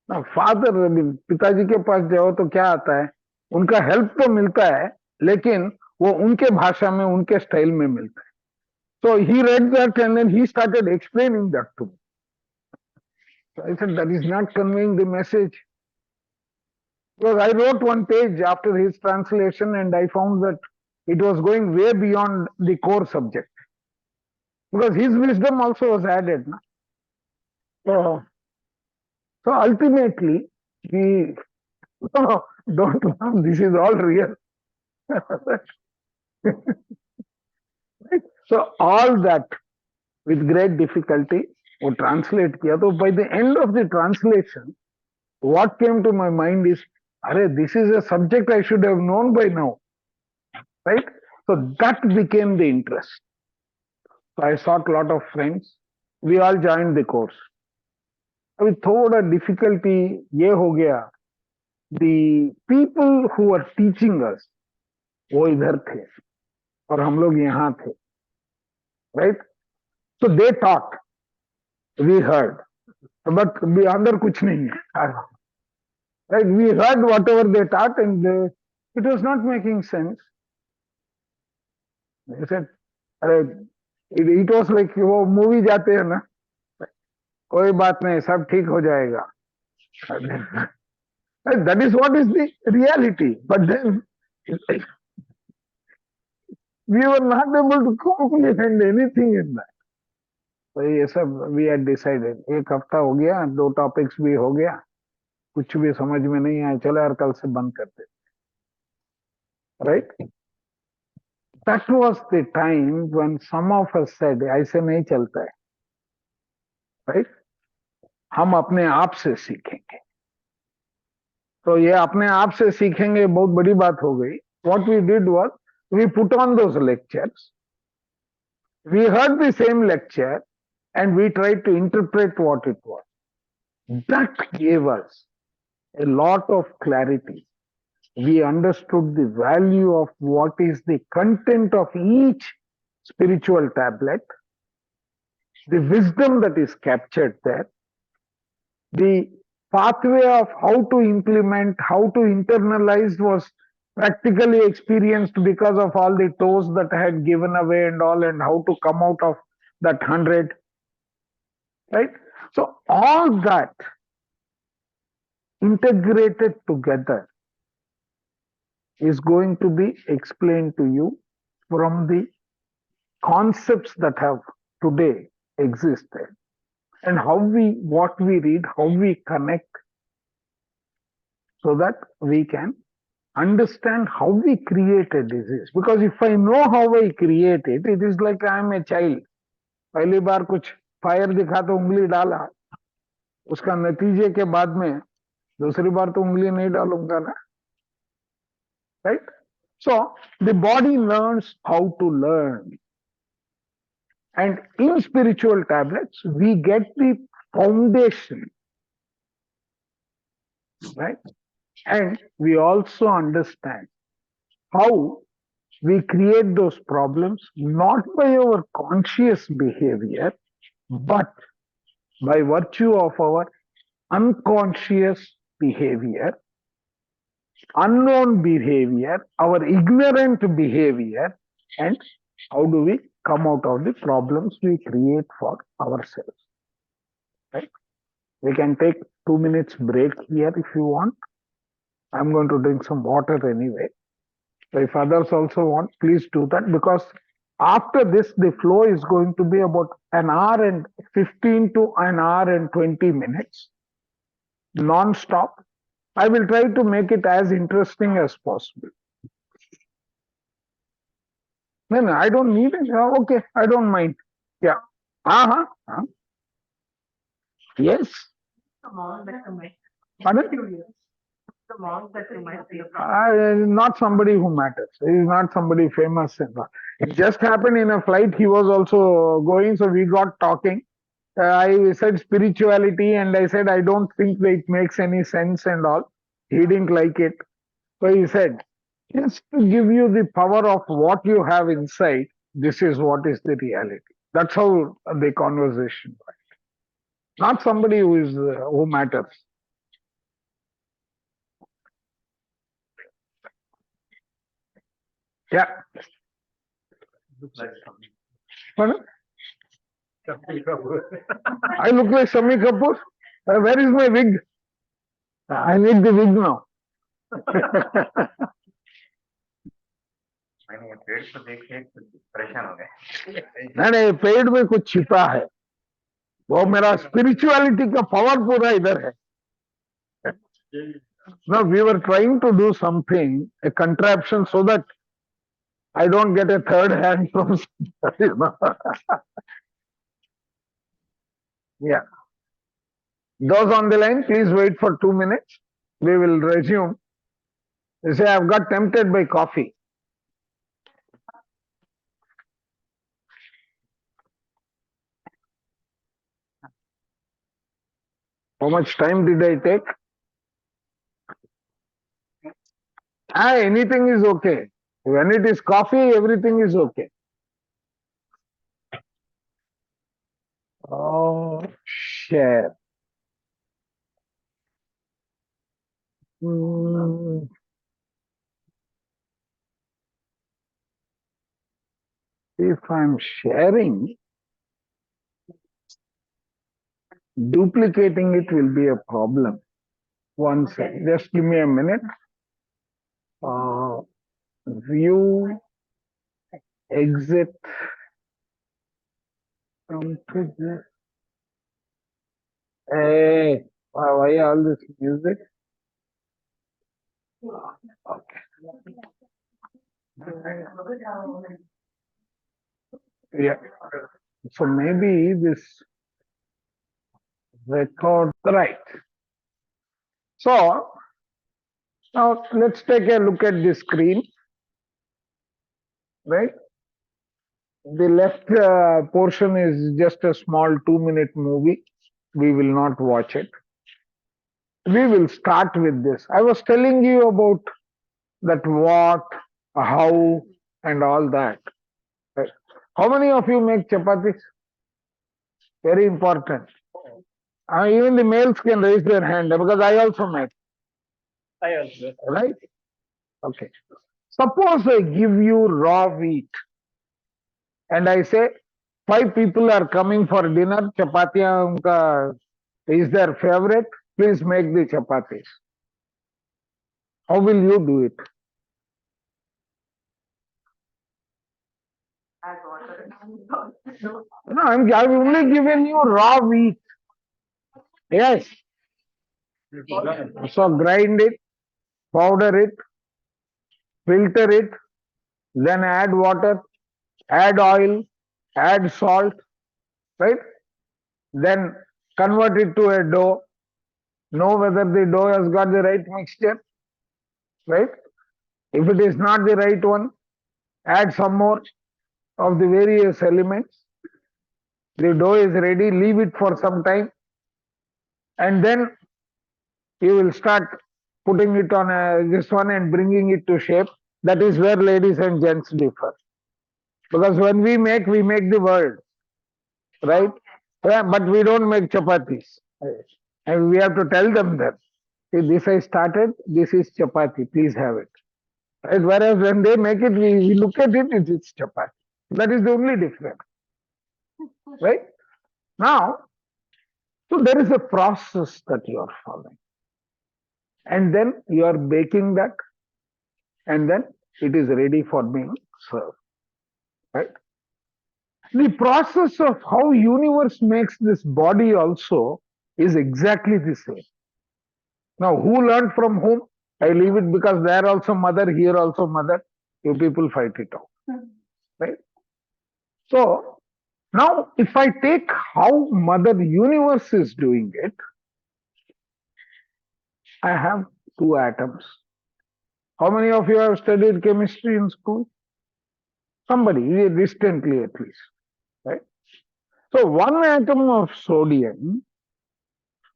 Now father, पिताजी के पास जाओ तो क्या आता है, उनका help तो मिलता है लेकिन वो उनके भाषा में उनके स्टाइल में मिलता है. So he read that and then he started explaining that to me. So I said, that is not conveying the message. Because I wrote one page after his translation and I found that it was going way beyond the core subject. Because his wisdom also was added. No? So ultimately, we don't laugh, this is all real. Right? So all that with great difficulty वो translate किया. तो by the end of the translation, what came to my mind is, अरे this is a subject I should have known by now, right? So that became the interest. So I sought a lot of friends. We all joined the course. अभी थोड़ा difficulty ये हो गया, the people who were teaching us वो इधर थे और हम लोग यहाँ थे, right? So they taught, we heard, but अंदर कुछ नहीं है, right? We heard whatever they taught and it was not making sense. They said, अरे it was like वो मूवी जाते हैं ना, कोई बात नहीं सब ठीक हो जाएगा. That is what is the reality. But then we were not able to comprehend anything in that. तो ये सब we had decided. एक हफ्ता हो गया, 2 टॉपिक्स भी हो गया, कुछ भी समझ में नहीं आया, चलो यार कल से बंद करते. Right? That was the time when some of us said, ऐसे नहीं चलता है. Right? हम अपने आप से सीखेंगे. तो ये अपने आप से सीखेंगे बहुत बड़ी बात हो गई. What we did was, we put on those lectures. We heard the same lecture and we tried to interpret what it was. That gave us a lot of clarity. We understood the value of what is the content of each spiritual tablet, the wisdom that is captured there, the pathway of how to implement, how to internalize was practically experienced because of all the toes that I had given away and all, and how to come out of that 100, right? So all that integrated together is going to be explained to you from the concepts that have today existed, and how what we read, how we connect, so that we can understand how we create a disease. Because if I know how I create it, it is like I am a child. पहली बार कुछ fire दिखा तो उंगली डाला, उसका नतीजे के बाद में दूसरी बार तो उंगली नहीं डालूंगा ना, right? So the body learns how to learn, and in spiritual tablets we get the foundation, right? And we also understand how we create those problems not by our conscious behavior, but by virtue of our unconscious behavior, unknown behavior, our ignorant behavior, and how do we come out of the problems we create for ourselves. Right? We can take 2 minutes break here if you want. I'm going to drink some water anyway. So if others also want, please do that, because after this, the flow is going to be about an hour and 15 to an hour and 20 minutes, non-stop. I will try to make it as interesting as possible. No, I don't need it. Okay, I don't mind. Yeah. Yes. The monk that you met. Pardon? The monk that you met. Not somebody who matters. He is not somebody famous. It just happened in a flight. He was also going, so we got talking. I said spirituality, and I said I don't think that it makes any sense and all. He didn't like it. So he said, just to give you the power of what you have inside, this is what is the reality. That's how the conversation went. Not somebody who matters. Yeah. Pardon? I look like Shami Kapoor. Where is my wig? I need the wig now. मैंने ये पेड़ को देख के परेशान हो गए। नहीं, पेड़ में कुछ छिपा है, वो मेरा स्पिरिचुअलिटी का पावर पूरा इधर है. Now we were trying to do something, a contraption, so that I don't get a third hand from somebody. Yeah. Those on the line, please wait for 2 minutes. We will resume. You say, I've got tempted by coffee. How much time did I take? Anything is okay. When it is coffee, everything is okay. Oh, share. If I'm sharing, duplicating it will be a problem. One second, just give me a minute. View, exit, come to this. Hey, why all this music? Okay. Yeah. So maybe this record, right. So now let's take a look at the screen. Right? The left portion is just a small 2-minute movie. We will not watch it. We will start with this. I was telling you about that what, how, and all that. Right? How many of you make chapatis? Very important. Even the males can raise their hand because I also make. I also. Right? Okay. Suppose I give you raw wheat and I say 5 people are coming for dinner. Chapatiya is their favorite. Please make the chapatis. How will you do it? No, I've only given you raw wheat. Yes. So grind it, powder it, filter it, then add water, add oil, add salt, right? Then convert it to a dough. Know whether the dough has got the right mixture, right? If it is not the right one, add some more of the various elements. The dough is ready, leave it for some time, and then you will start putting it on this one and bringing it to shape. That is where ladies and gents differ. Because when we make the world, right? Yeah, but we don't make chapatis. And we have to tell them that, see, this I started, this is chapati, please have it. Right? Whereas when they make it, we look at it, it's chapati. That is the only difference. Right? Now, so there is a process that you are following. And then you are baking that, and then it is ready for being served. Right? The process of how universe makes this body also is exactly the same. Now, who learned from whom? I leave it because there also mother, here also mother. You people fight it out. Right? So, now if I take how Mother Universe is doing it, I have two atoms. How many of you have studied chemistry in school? Somebody, distantly at least. Right? So, one atom of sodium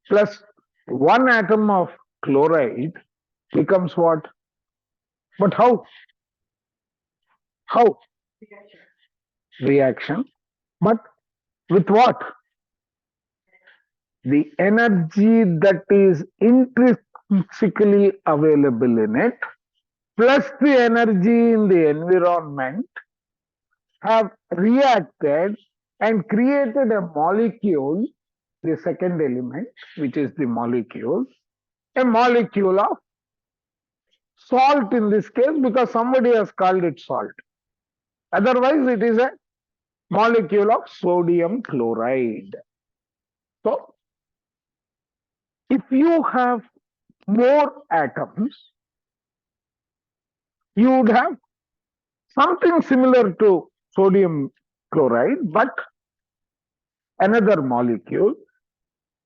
plus one atom of chloride becomes what? But how? How? Reaction. But with what? The energy that is intrinsically available in it, plus the energy in the environment, have reacted and created a molecule, the second element, which is the molecule, a molecule of salt in this case, because somebody has called it salt. Otherwise, it is a molecule of sodium chloride. So, if you have more atoms, you would have something similar to sodium chloride, but another molecule.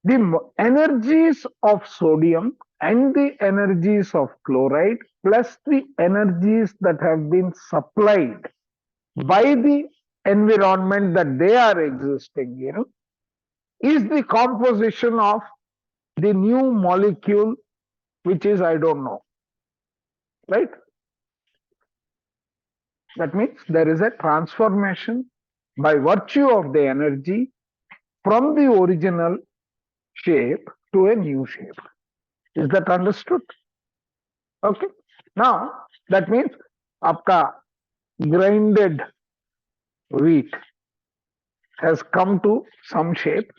The energies of sodium and the energies of chloride plus the energies that have been supplied by the environment that they are existing in is the composition of the new molecule, which is I don't know. Right? That means there is a transformation by virtue of the energy from the original shape to a new shape. Is that understood? Okay. Now, that means आपका grinded wheat has come to some shape.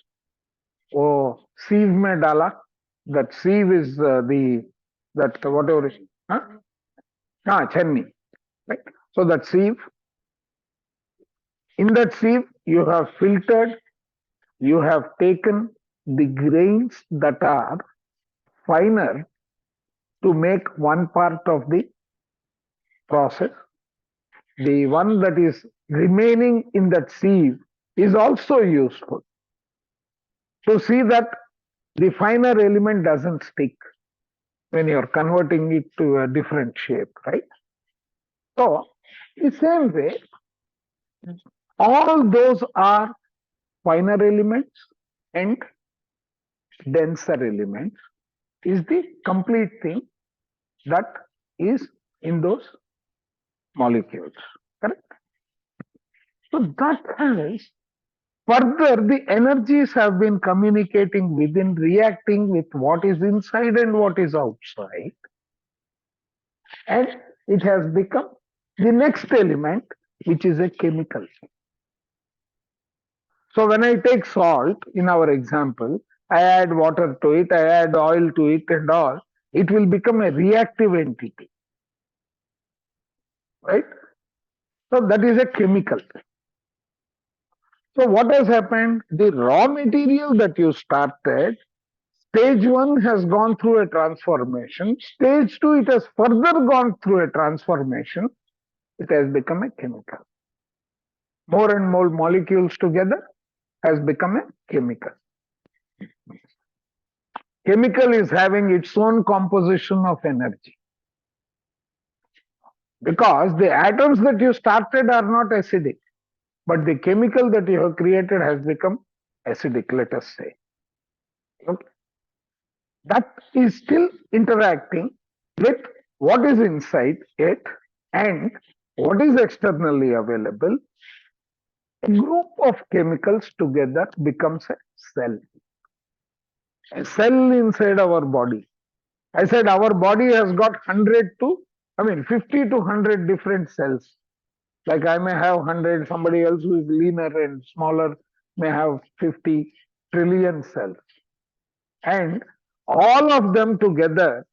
वो sieve में डाला. That sieve is that whatever. Huh? Chhenni. Right. So that sieve. In that sieve, you have filtered. You have taken the grains that are finer to make one part of the process. The one that is remaining in that sieve is also useful to see that the finer element doesn't stick when you're converting it to a different shape, right? So, the same way, all those are finer elements and denser elements is the complete thing that is in those molecules, correct? So that has further the energies have been communicating within, reacting with what is inside and what is outside, and it has become the next element, which is a chemical. So when I take salt in our example, I add water to it, I add oil to it and all, it will become a reactive entity. Right? So that is a chemical. So what has happened? The raw material that you started, stage one has gone through a transformation. Stage two, it has further gone through a transformation. It has become a chemical. More and more molecules together has become a chemical. Chemical is having its own composition of energy. Because the atoms that you started are not acidic, but the chemical that you have created has become acidic, let us say. Okay. That is still interacting with what is inside it, And what is externally available? A group of chemicals together becomes a cell. A cell inside our body. I said our body has got 50 to 100 different cells. Like I may have 100, somebody else who is leaner and smaller may have 50 trillion cells. And all of them together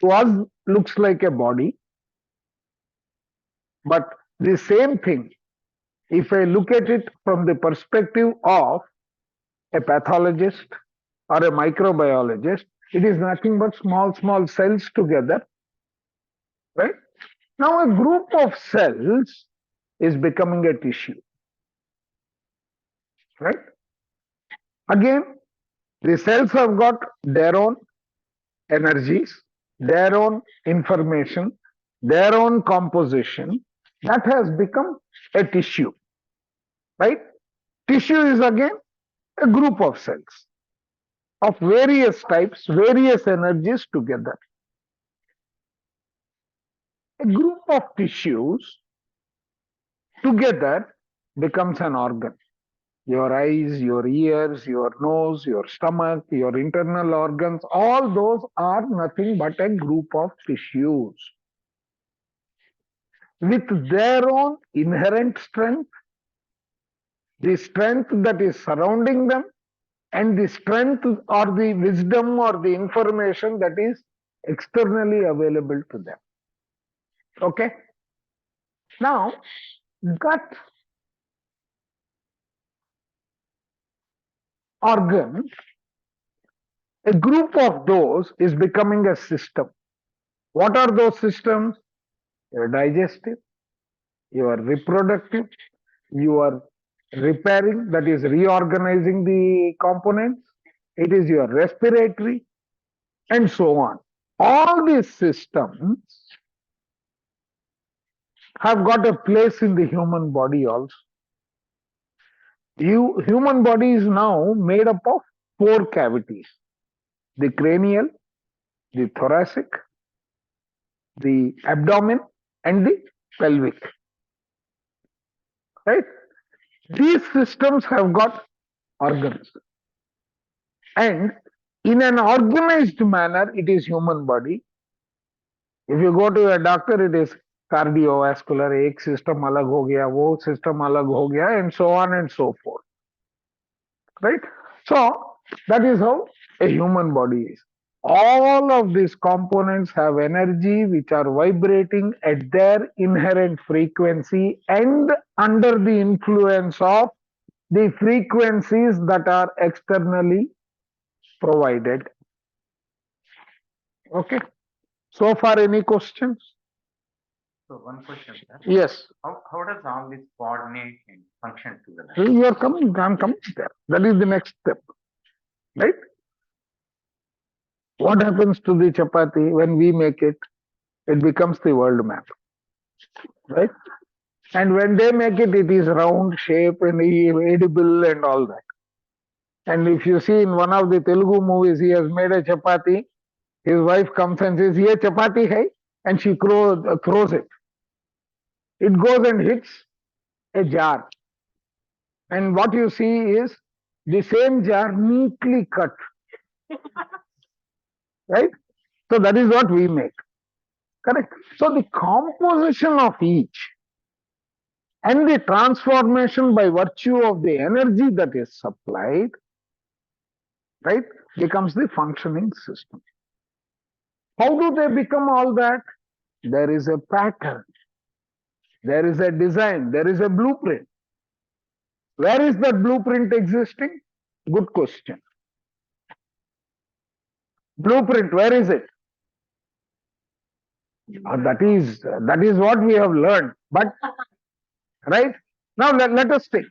to us looks like a body. But the same thing, if I look at it from the perspective of a pathologist or a microbiologist, it is nothing but small, small cells together, right? Now, a group of cells is becoming a tissue, right? Again, the cells have got their own energies, their own information, their own composition. That has become a tissue, right? Tissue is again a group of cells of various types, various energies together. A group of tissues together becomes an organ. Your eyes, your ears, your nose, your stomach, your internal organs, all those are nothing but a group of tissues with their own inherent strength, the strength that is surrounding them, and the strength or the wisdom or the information that is externally available to them. Okay? Now, gut organ, a group of those is becoming a system. What are those systems? Your digestive, your reproductive, your repairing, that is reorganizing the components, it is your respiratory, and so on. All these systems have got a place in the human body also. Human body is now made up of 4 cavities: the cranial, the thoracic, the abdomen, and the pelvic. Right? These systems have got organs. And in an organized manner, it is human body. If you go to a doctor, it is cardiovascular, एक system अलग हो गया, वो system अलग हो गया, and so on and so forth. Right? So, that is how a human body is. All of these components have energy which are vibrating at their inherent frequency and under the influence of the frequencies that are externally provided. Okay. So far, any questions? So one question, sir. Yes. How does all this coordinate and function together? You are coming, I am coming there. That is the next step. Right? What happens to the chapati when we make it? It becomes the world map. Right? And when they make it, it is round shape and edible and all that. And if you see in one of the Telugu movies, he has made a chapati. His wife comes and says, "Ye chapati hai," and she throws it. It goes and hits a jar. And what you see is the same jar neatly cut. Right? So that is what we make. Correct? So the composition of each and the transformation by virtue of the energy that is supplied, right, becomes the functioning system. How do they become all that? There is a pattern. There is a design. There is a blueprint. Where is that blueprint existing? Good question. Blueprint, where is it? That is what we have learned. But, right? Now let us think.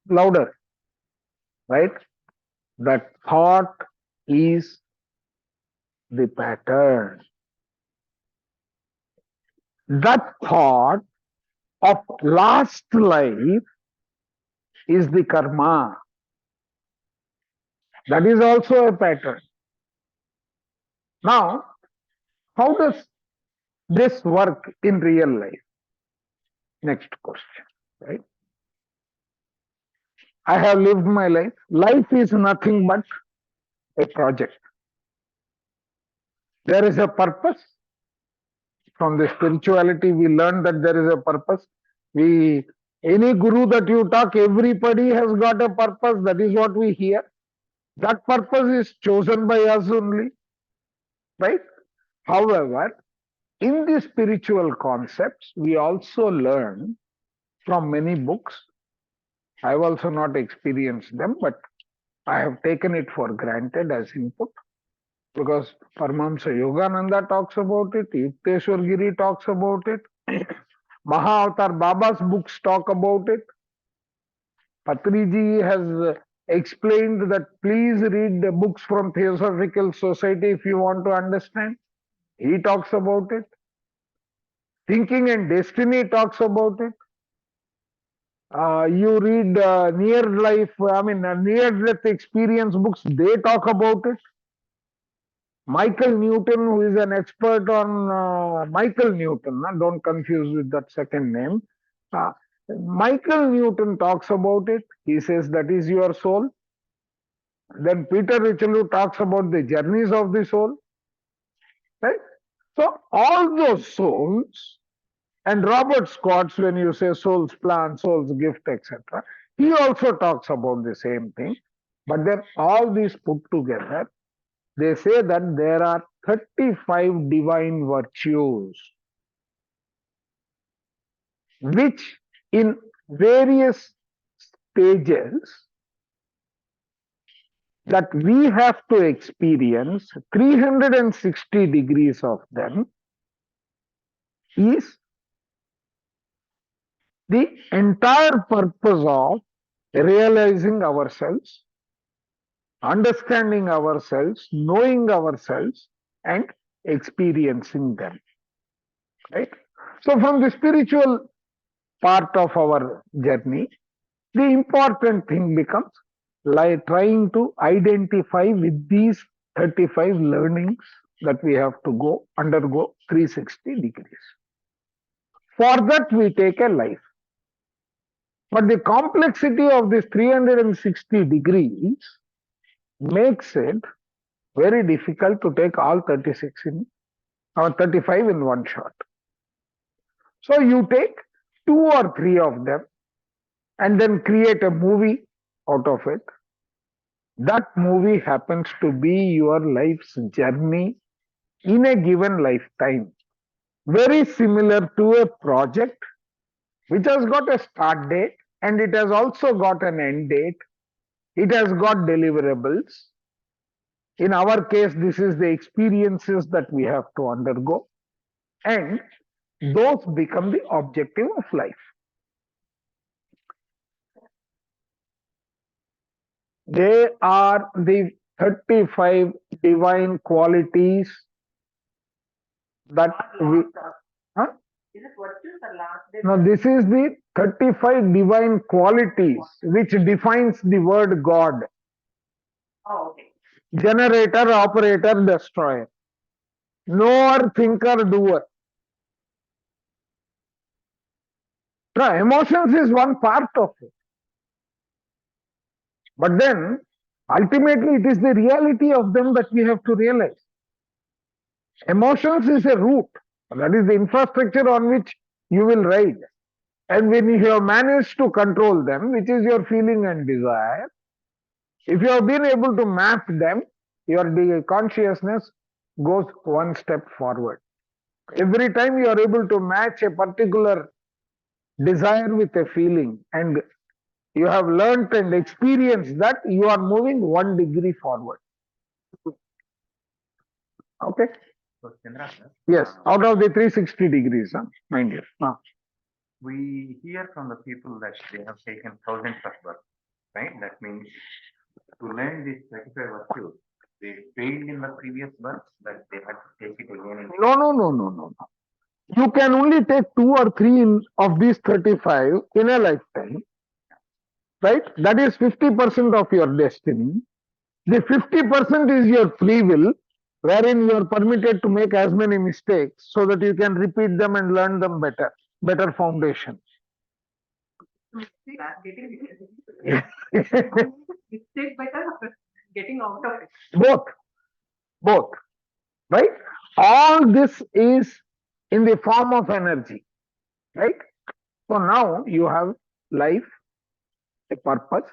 Louder. Right? That thought is the pattern. That thought of last life is the karma. That is also a pattern. Now, how does this work in real life? Next question, right? I have lived my life. Life is nothing but a project. There is a purpose. From the spirituality, we learn that there is a purpose. Any guru that you talk, everybody has got a purpose. That is what we hear. That purpose is chosen by us only, right? However, in the spiritual concepts, we also learn from many books. I have also not experienced them, but I have taken it for granted as input because Paramahamsa Yogananda talks about it, Yukteswar Giri talks about it, Mahavatar Baba's books talk about it. Patriji has explained that please read the books from Theosophical Society if you want to understand. He talks about it. Thinking and Destiny talks about it. You read near-death experience books, they talk about it. Michael Newton, who is an expert on Michael Newton, don't confuse with that second name. Michael Newton talks about it. He says that is your soul. Then Peter Richelieu talks about the journeys of the soul. Right? So all those souls, and Robert Scott's, when you say soul's plan, soul's gift, etc., he also talks about the same thing. But then all these put together, they say that there are 35 divine virtues, which in various stages that we have to experience 360 degrees of them is the entire purpose of realizing ourselves, understanding ourselves, knowing ourselves, and experiencing them. Right? So, from the spiritual part of our journey, the important thing becomes like trying to identify with these 35 learnings that we have to undergo 360 degrees. For that, we take a life. But the complexity of this 360 degrees makes it very difficult to take all 36 or 35 in one shot. So you take 2 or 3 of them and then create a movie out of it. That movie happens to be your life's journey in a given lifetime. Very similar to a project which has got a start date and it has also got an end date. It has got deliverables. In our case, this is the experiences that we have to undergo, and those become the objective of life. They are the 35 divine qualities that we. Huh? Is it virtues or last? No, this is the 35 divine qualities which defines the word God. Oh, okay. Generator, operator, destroyer. Knower, thinker, doer. No, emotions is one part of it. But then, ultimately, it is the reality of them that we have to realize. Emotions is a route. That is the infrastructure on which you will ride. And when you have managed to control them, which is your feeling and desire, if you have been able to map them, your consciousness goes one step forward. Every time you are able to match a particular desire with a feeling and you have learnt and experienced that, you are moving 1 degree forward. Okay? So, Chandra, sir, Yes, out of the 360 degrees, mind you. we hear from the people that they have taken thousands of births, right? That means to learn these 35 virtues, they failed in the previous birth, that they had to take it again. No. You can only take 2 or 3 of these 35 in a lifetime, right? That is 50% of your destiny. The 50% is your free will, wherein you are permitted to make as many mistakes so that you can repeat them and learn them better. Better foundation. Mistake better getting out of it. Both, right? All this is in the form of energy, right? So now you have life, a purpose,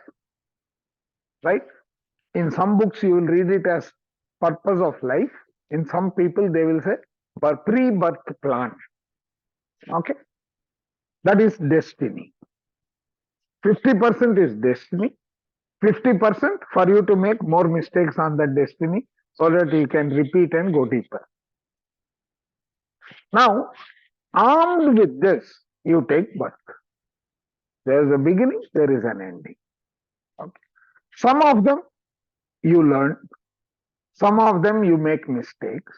right? In some books you will read it as purpose of life. In some people they will say pre-birth plan. Okay, that is destiny. 50% is destiny. 50% for you to make more mistakes on that destiny so that you can repeat and go deeper. Now, armed with this, you take birth. There is a beginning, there is an ending. Okay. Some of them you learn, some of them you make mistakes.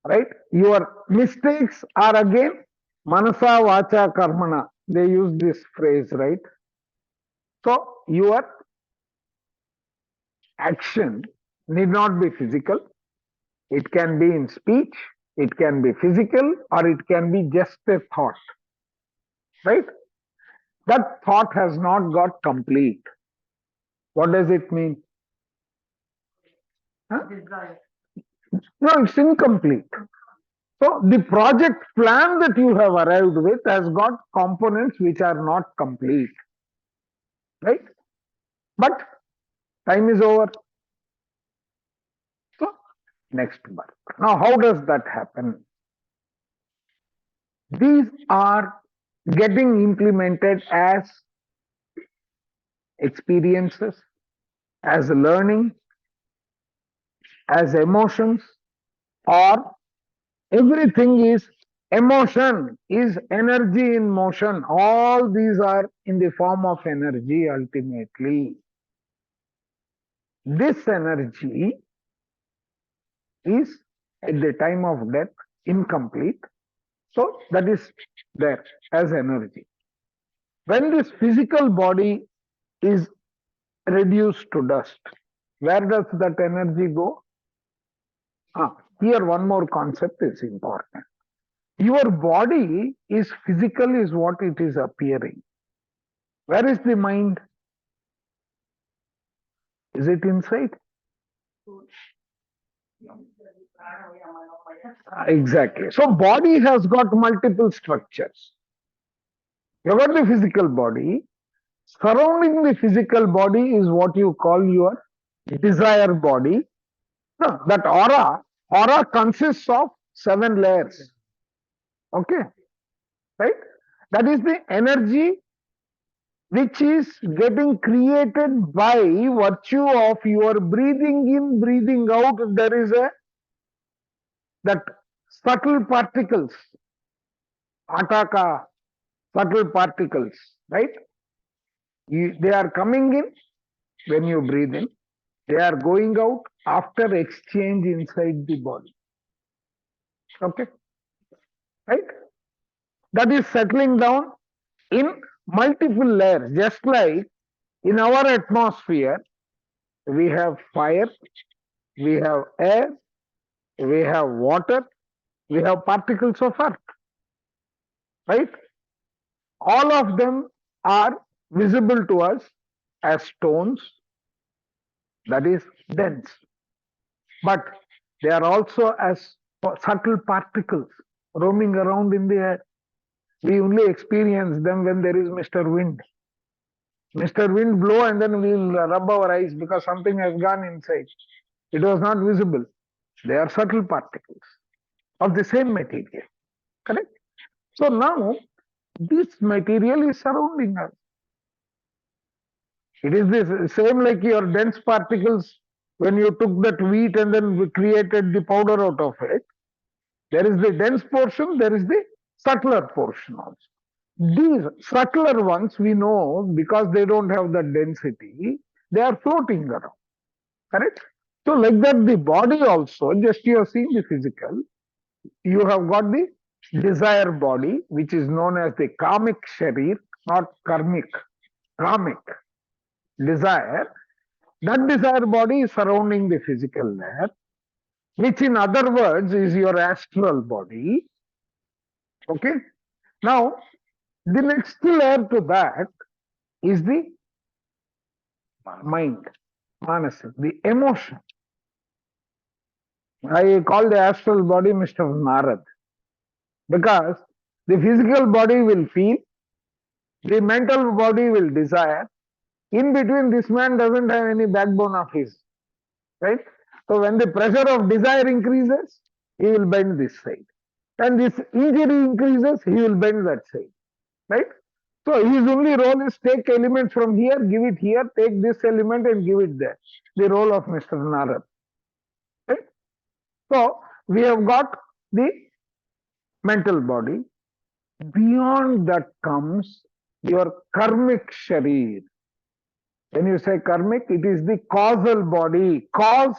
Right? Your mistakes are again manasa vacha karmana. They use this phrase, right? So your action need not be physical. It can be in speech, it can be physical, or it can be just a thought. Right? That thought has not got complete. What does it mean? Huh? Desire. No, it's incomplete. So the project plan that you have arrived with has got components which are not complete. Right? But time is over. So next birth. Now, how does that happen? These are getting implemented as experiences, as learning, as emotions, or everything is emotion, is energy in motion. All these are in the form of energy ultimately. This energy is at the time of death incomplete. So that is there as energy. When this physical body is reduced to dust, where does that energy go? Here one more concept is important. Your body is physical is what it is appearing. Where is the mind? Is it inside? Exactly. So body has got multiple structures. You got the physical body. Surrounding the physical body is what you call your desire body. No, that aura consists of 7 layers. Okay, right? That is the energy which is getting created by virtue of your breathing in, breathing out. There is that subtle particles, ataka, subtle particles, right? They are coming in when you breathe in. They are going out after exchange inside the body. Okay, right? That is settling down in multiple layers, just like in our atmosphere, we have fire, we have air, we have water, we have particles of earth, right? All of them are visible to us as stones, that is dense, but they are also as subtle particles roaming around in the air. We only experience them when there is Mr. Wind. Mr. Wind blow and then we'll rub our eyes because something has gone inside. It was not visible. They are subtle particles of the same material. Correct? So now this material is surrounding us. It is the same like your dense particles when you took that wheat and then created the powder out of it. There is the dense portion, there is the subtler portion also. These subtler ones we know because they don't have the density, they are floating around. Correct? So like that the body also, just you have seen the physical, you have got the desire body which is known as the kamic sharir, not karmic, kamic desire. That desire body is surrounding the physical layer, which in other words is your astral body. Okay. Now, the next layer to that is the mind, manasa, the emotion. I call the astral body Mr. Narad because the physical body will feel, the mental body will desire. In between, this man doesn't have any backbone of his, right? So when the pressure of desire increases, he will bend this side. And this injury increases, he will bend that side, right? So his only role is take elements from here, give it here, take this element and give it there. The role of Mr. Narad. Right? So we have got the mental body. Beyond that comes your karmic sharir. When you say karmic, it is the causal body, cause,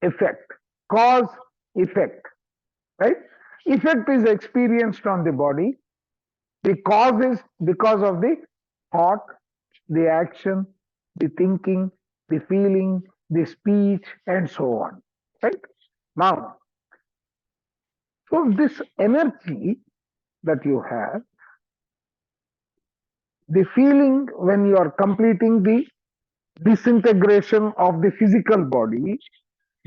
effect, cause, effect, right? Effect is experienced on the body. The cause is because of the thought, the action, the thinking, the feeling, the speech, and so on, right? Now, so this energy that you have, the feeling when you are completing the disintegration of the physical body,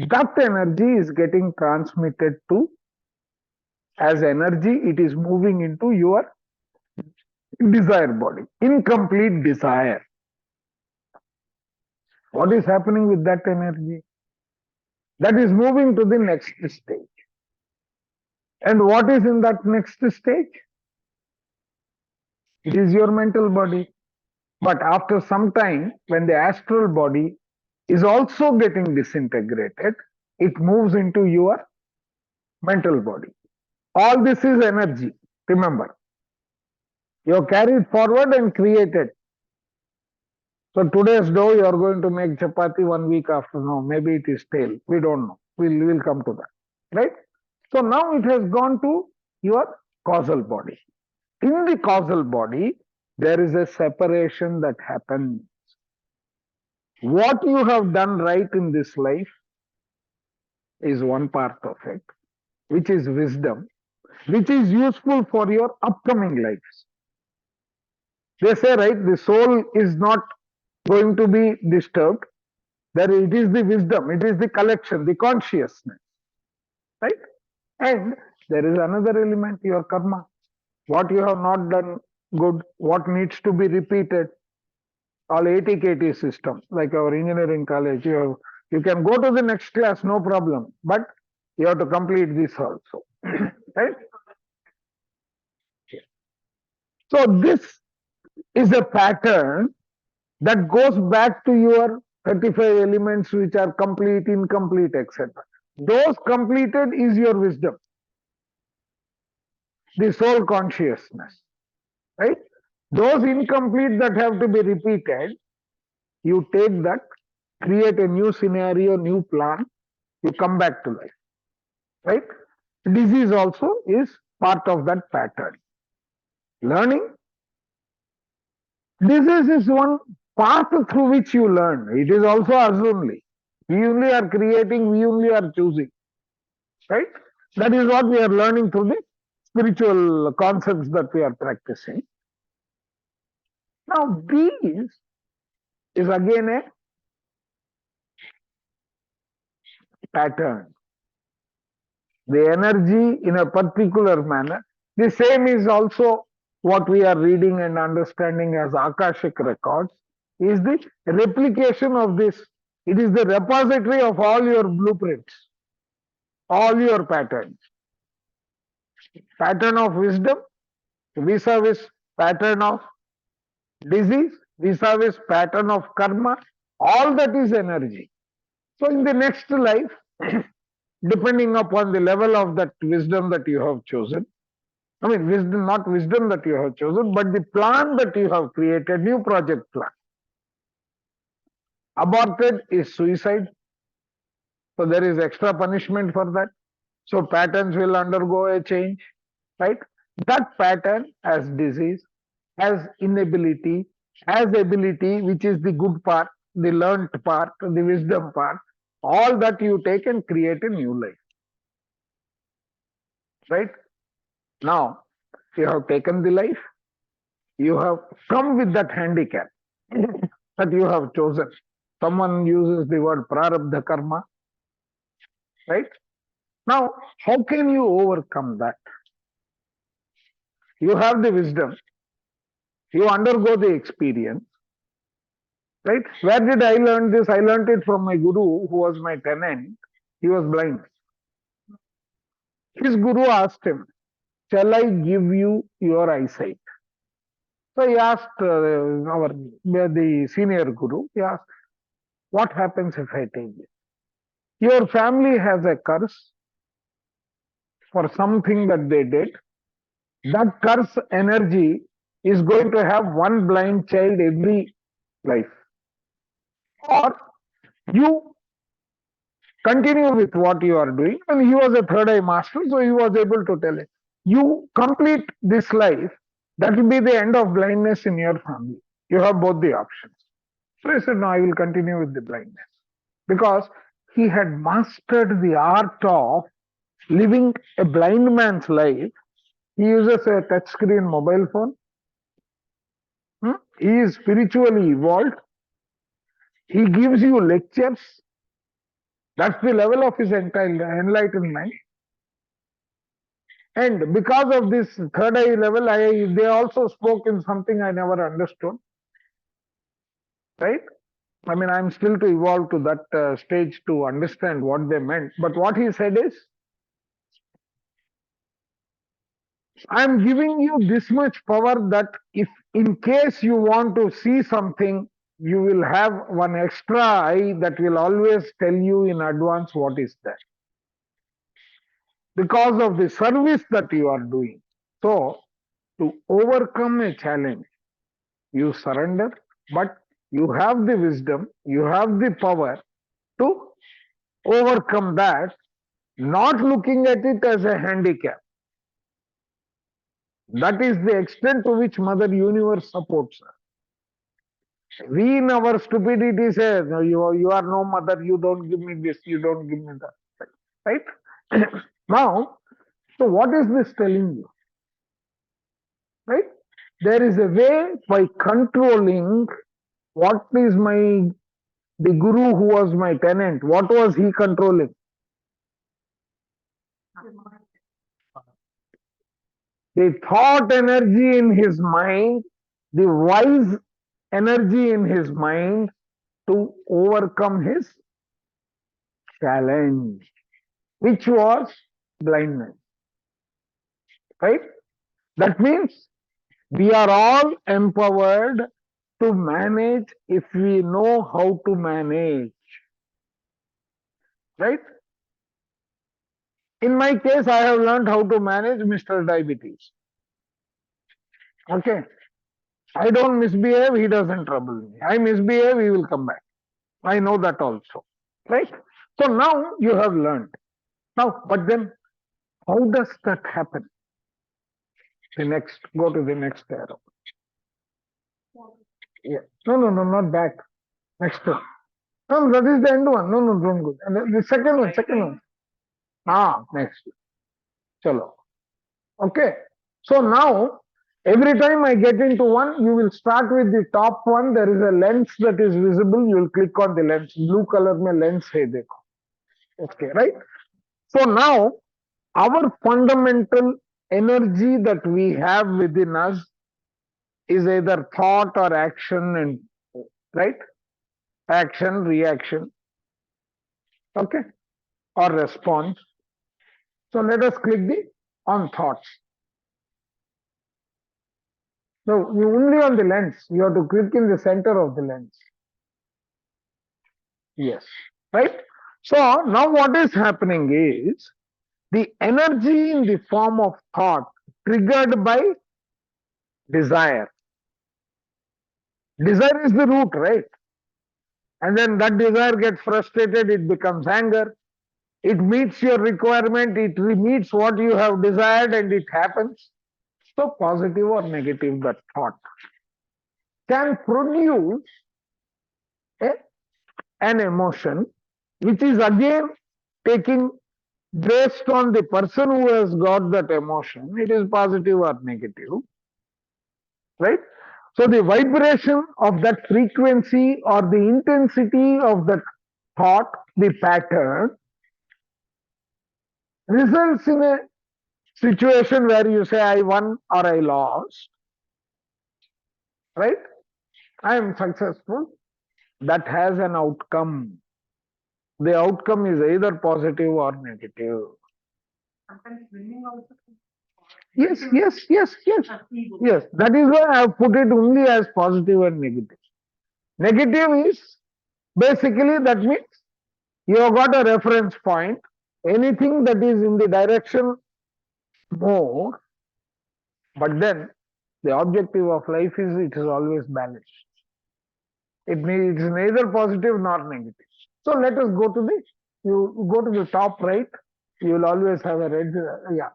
that energy is getting transmitted to, as energy, it is moving into your desire body, incomplete desire. What is happening with that energy? That is moving to the next stage. And what is in that next stage? It is your mental body. But after some time, when the astral body is also getting disintegrated, it moves into your mental body. All this is energy, remember. You have carried forward and created. So today's dough, you are going to make chapati 1 week after. No, maybe it is stale. We don't know. We'll come to that. Right? So now it has gone to your causal body. In the causal body, there is a separation that happens. What you have done right in this life is one part of it, which is wisdom, which is useful for your upcoming lives. They say, right, the soul is not going to be disturbed. There it is the wisdom, it is the collection, the consciousness, right? And there is another element, your karma. What you have not done good, what needs to be repeated. All 80-KT system, like our engineering college, you can go to the next class, no problem, but you have to complete this also, right? So this is a pattern that goes back to your 35 elements which are complete, incomplete, etc. Those completed is your wisdom, the soul consciousness, right? Those incomplete that have to be repeated, you take that, create a new scenario, new plan, you come back to life, right? Disease also is part of that pattern. Learning, disease is one path through which you learn. It is also us only. We only are creating, we only are choosing, right? That is what we are learning through the spiritual concepts that we are practicing. Now, these is again a pattern. The energy in a particular manner. The same is also what we are reading and understanding as Akashic records, is the replication of this. It is the repository of all your blueprints, all your patterns. Pattern of wisdom, vis-a-vis pattern of disease, vis-a-vis pattern of karma, all that is energy. So in the next life, depending upon the level of that wisdom that you have chosen, I mean wisdom, not wisdom that you have chosen, but the plan that you have created, new project plan. Aborted is suicide. So there is extra punishment for that. So patterns will undergo a change, right? That pattern has disease, has inability, has ability, which is the good part, the learnt part, the wisdom part, all that you take and create a new life. Right? Now, you have taken the life, you have come with that handicap that you have chosen. Someone uses the word prarabdha karma, right? Now, how can you overcome that? You have the wisdom, you undergo the experience, right? Where did I learn this? I learned it from my guru, who was my tenant. He was blind. His guru asked him, "Shall I give you your eyesight?" So he asked the senior guru, he asked, "What happens if I take it?" Your family has a curse for something that they did. That curse energy is going to have one blind child every life. Or you continue with what you are doing. And he was a third eye master, so he was able to tell it. You complete this life, that will be the end of blindness in your family. You have both the options. So he said, "No, I will continue with the blindness." Because he had mastered the art of living a blind man's life. He uses a touchscreen mobile phone. He is spiritually evolved. He gives you lectures. That's the level of his entire enlightenment. And because of this third eye level, they also spoke in something I never understood. Right? I mean, I'm still to evolve to that stage to understand what they meant. But what he said is, I'm giving you this much power that if in case you want to see something, you will have one extra eye that will always tell you in advance what is that. Because of the service that you are doing. So, to overcome a challenge, you surrender, but you have the wisdom, you have the power to overcome that, not looking at it as a handicap. That is the extent to which Mother Universe supports us. We in our stupidity say, "No, you are no mother, you don't give me this, you don't give me that." Right? Now, so what is this telling you? Right? There is a way by controlling what is the guru who was my tenant, what was he controlling? The thought energy in his mind, the wise energy in his mind to overcome his challenge, which was blindness. Right? That means we are all empowered to manage if we know how to manage. Right? In my case, I have learned how to manage Mr. Diabetes. Okay. I don't misbehave, he doesn't trouble me. I misbehave, he will come back. I know that also. Right? So now you have learned. Now, but then how does that happen? Go to the next arrow. Yeah. No, not back. Next one. No, that is the end one. No, don't go. And the second one. Next. Chalo. Okay. So now, every time I get into one, you will start with the top one. There is a lens that is visible. You will click on the lens. Blue color mein lens hai dekho. Okay, right? So now, our fundamental energy that we have within us is either thought or action, and right? Action, reaction, okay, or response. So let us click on thoughts. So only on the lens, you have to click in the center of the lens. Yes, right? So now what is happening is the energy in the form of thought triggered by desire. Desire is the root, right? And then that desire gets frustrated, it becomes anger. It meets your requirement, it meets what you have desired, and it happens. So positive or negative, that thought can produce an emotion, which is again taking based on the person who has got that emotion, it is positive or negative, right? So the vibration of that frequency or the intensity of that thought, the pattern, results in a situation where you say, I won or I lost, right? I am successful. That has an outcome. The outcome is either positive or negative. Sometimes winning also. Yes. Yes, that is why I have put it only as positive and negative. Negative is basically that means you have got a reference point. Anything that is in the direction more, but then the objective of life is it is always balanced. It is neither positive nor negative. So let us go to the, you go to the top right, you will always have a red, yeah.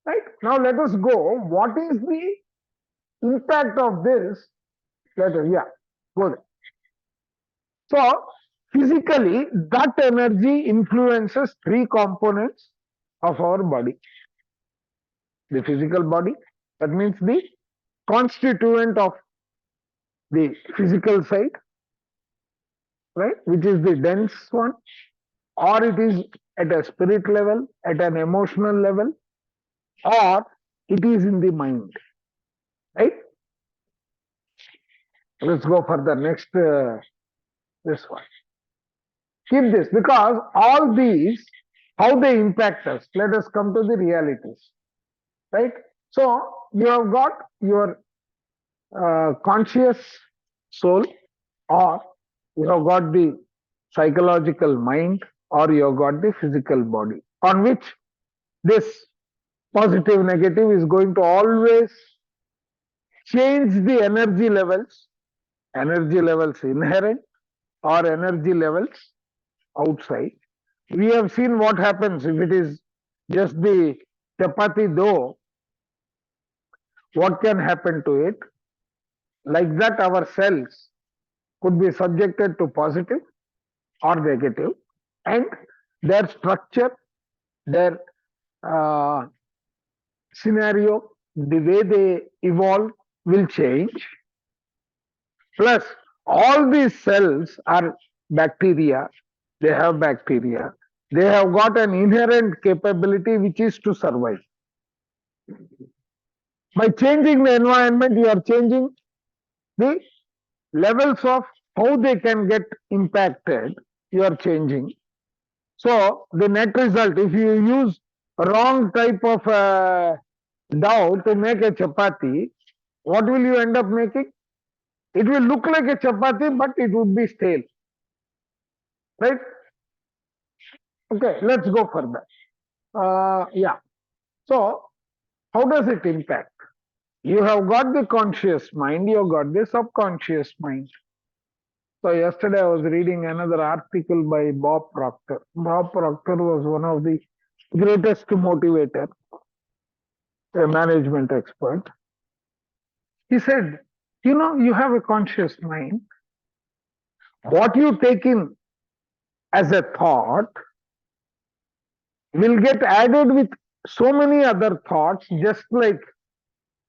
Right? Now let us go. What is the impact of this? Let us, go there. So physically, that energy influences three components of our body. The physical body, that means the constituent of the physical side, right, which is the dense one, or it is at a spirit level, at an emotional level, or it is in the mind, right? Let's go for the next, this one. Keep this, because all these, how they impact us. Let us come to the realities, right? So you have got your conscious soul, or you have got the psychological mind, or you have got the physical body, on which this positive negative is going to always change the energy levels inherent or energy levels outside. We have seen what happens if it is just the chapati dough, what can happen to it. Like that, our cells could be subjected to positive or negative, and their structure, their uh, scenario, the way they evolve will change. Plus, all these cells are bacteria. They have bacteria. They have got an inherent capability which is to survive. By changing the environment, you are changing the levels of how they can get impacted. You are changing. So the net result, if you use wrong type of dough to make a chapati, what will you end up making? It will look like a chapati, but it would be stale. Right? Okay, let's go further. So, how does it impact? You have got the conscious mind, you have got the subconscious mind. So, yesterday I was reading another article by Bob Proctor. Bob Proctor was one of the greatest motivator, a management expert. He said, you know, you have a conscious mind. What you take in as a thought will get added with so many other thoughts, just like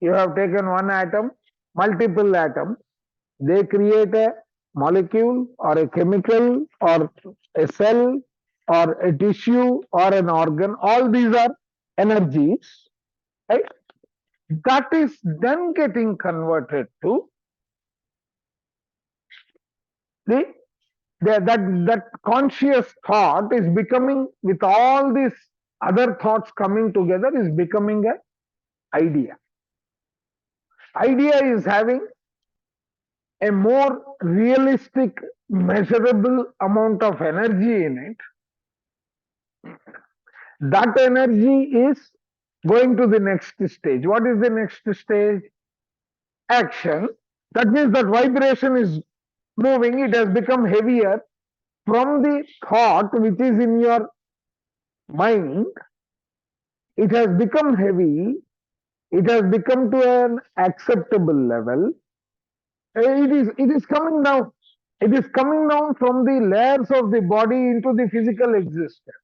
you have taken one atom, multiple atoms, they create a molecule or a chemical or a cell or a tissue or an organ. All these are energies, right? That is then getting converted to the that conscious thought is becoming, with all these other thoughts coming together, is becoming an idea. Idea is having a more realistic, measurable amount of energy in it. That energy is going to the next stage. What is the next stage? Action. That means that vibration is moving, it has become heavier from the thought which is in your mind. It has become heavy, it has become to an acceptable level. It is coming down. It is coming down from the layers of the body into the physical existence.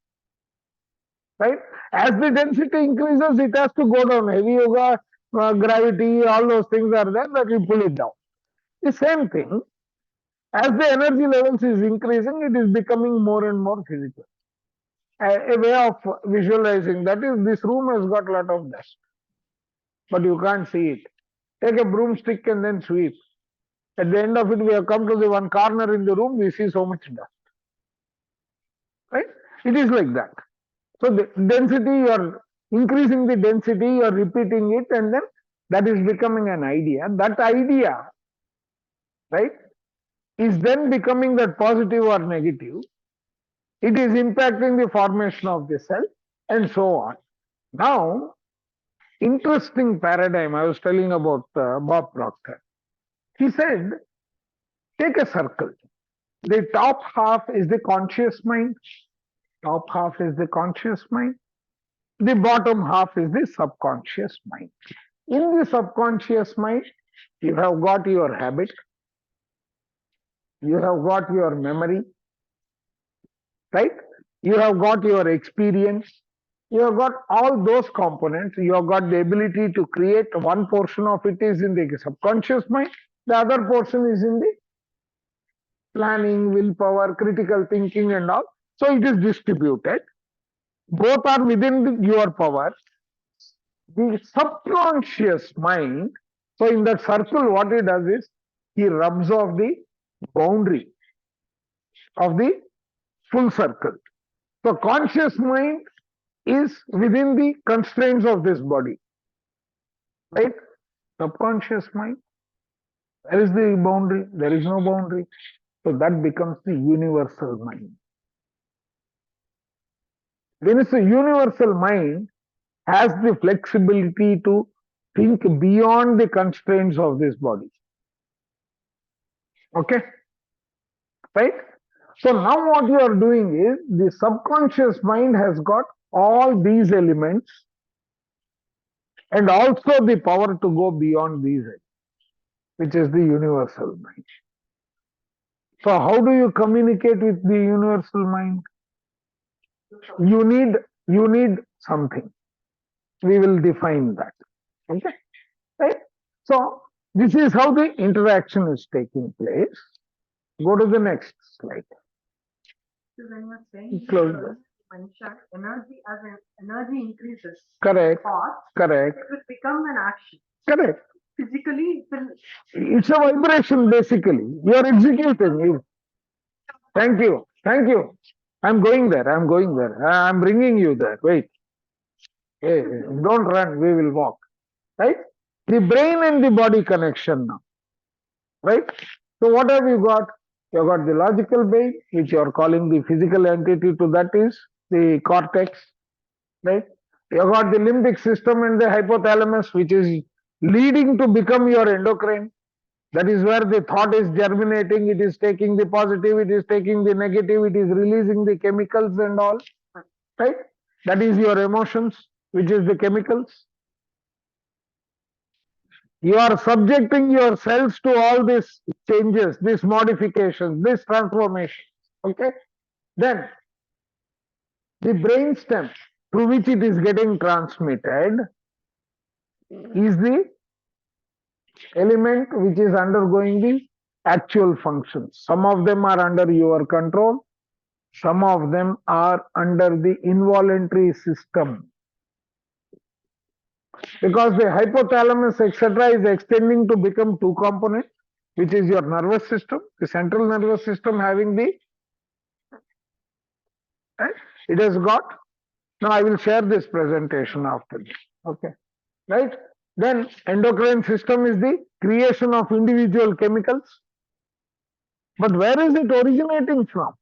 Right? As the density increases, it has to go down. Heavy yoga, gravity, all those things are there that will pull it down. The same thing, as the energy levels is increasing, it is becoming more and more physical. A way of visualizing that is, this room has got a lot of dust, but you can't see it. Take a broomstick and then sweep. At the end of it, we have come to the one corner in the room, we see so much dust. Right? It is like that. So the density, you are increasing the density, you are repeating it, and then that is becoming an idea. That idea, right, is then becoming that positive or negative. It is impacting the formation of the cell and so on. Now, interesting paradigm I was telling about Bob Proctor. He said, take a circle. The top half is the conscious mind. Top half is the conscious mind. The bottom half is the subconscious mind. In the subconscious mind, you have got your habit, you have got your memory, right? You have got your experience, you have got all those components, you have got the ability to create. One portion of it is in the subconscious mind, the other portion is in the planning, willpower, critical thinking and all. So it is distributed. Both are within your power. The subconscious mind, so in that circle, what he does is, he rubs off the boundary of the full circle. So conscious mind is within the constraints of this body. Right? Subconscious mind, where is the boundary? There is no boundary. So that becomes the universal mind. When it's a universal mind, has the flexibility to think beyond the constraints of this body. Okay? Right? So now what you are doing is, the subconscious mind has got all these elements and also the power to go beyond these elements, which is the universal mind. So how do you communicate with the universal mind? You need something. We will define that. Okay? Right? So this is how the interaction is taking place. Go to the next slide. So when you're saying Close you mentioned energy as an energy increases, Correct. thought, Correct. it will become an action. Correct. Physically, it will. It's a vibration basically. You are executing. Thank you. Thank you. I'm going there. I'm going there. I'm bringing you there. Wait. Hey, don't run. We will walk. Right? The brain and the body connection now. Right? So what have you got? You have got the logical brain, which you are calling the physical entity to that is the cortex. Right? You have got the limbic system and the hypothalamus, which is leading to become your endocrine. That is where the thought is germinating. It is taking the positive, it is taking the negative, it is releasing the chemicals and all. Right? That is your emotions, which is the chemicals. You are subjecting yourselves to all these changes, these modifications, this transformation. Okay? Then, the brainstem through which it is getting transmitted is the element which is undergoing the actual functions. Some of them are under your control, some of them are under the involuntary system. Because the hypothalamus, etc., is extending to become two components, which is your nervous system, the central nervous system having the, right? It has got, now I will share this presentation after this, okay, right? Then endocrine system is the creation of individual chemicals. But where is it originating from?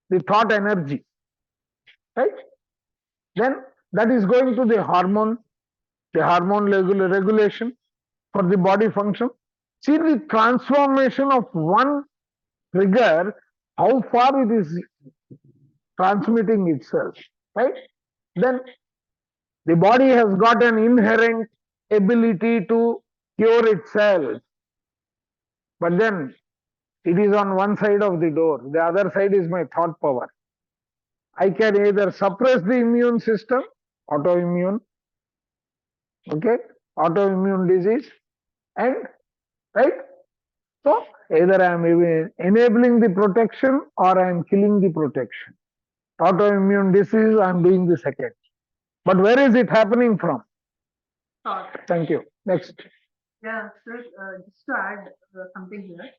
The thought energy, right? Then that is going to the hormone regulation for the body function. See the transformation of one trigger, how far it is transmitting itself, right? Then the body has got an inherent ability to cure itself. But then It is on one side of the door. The other side is my thought power. I can either suppress the immune system, autoimmune, okay, autoimmune disease, and right. So either I am enabling the protection or I am killing the protection. Autoimmune disease, I am doing the second. But where is it happening from? Thought. Thank you. Next. Yeah, sir, just to add something here.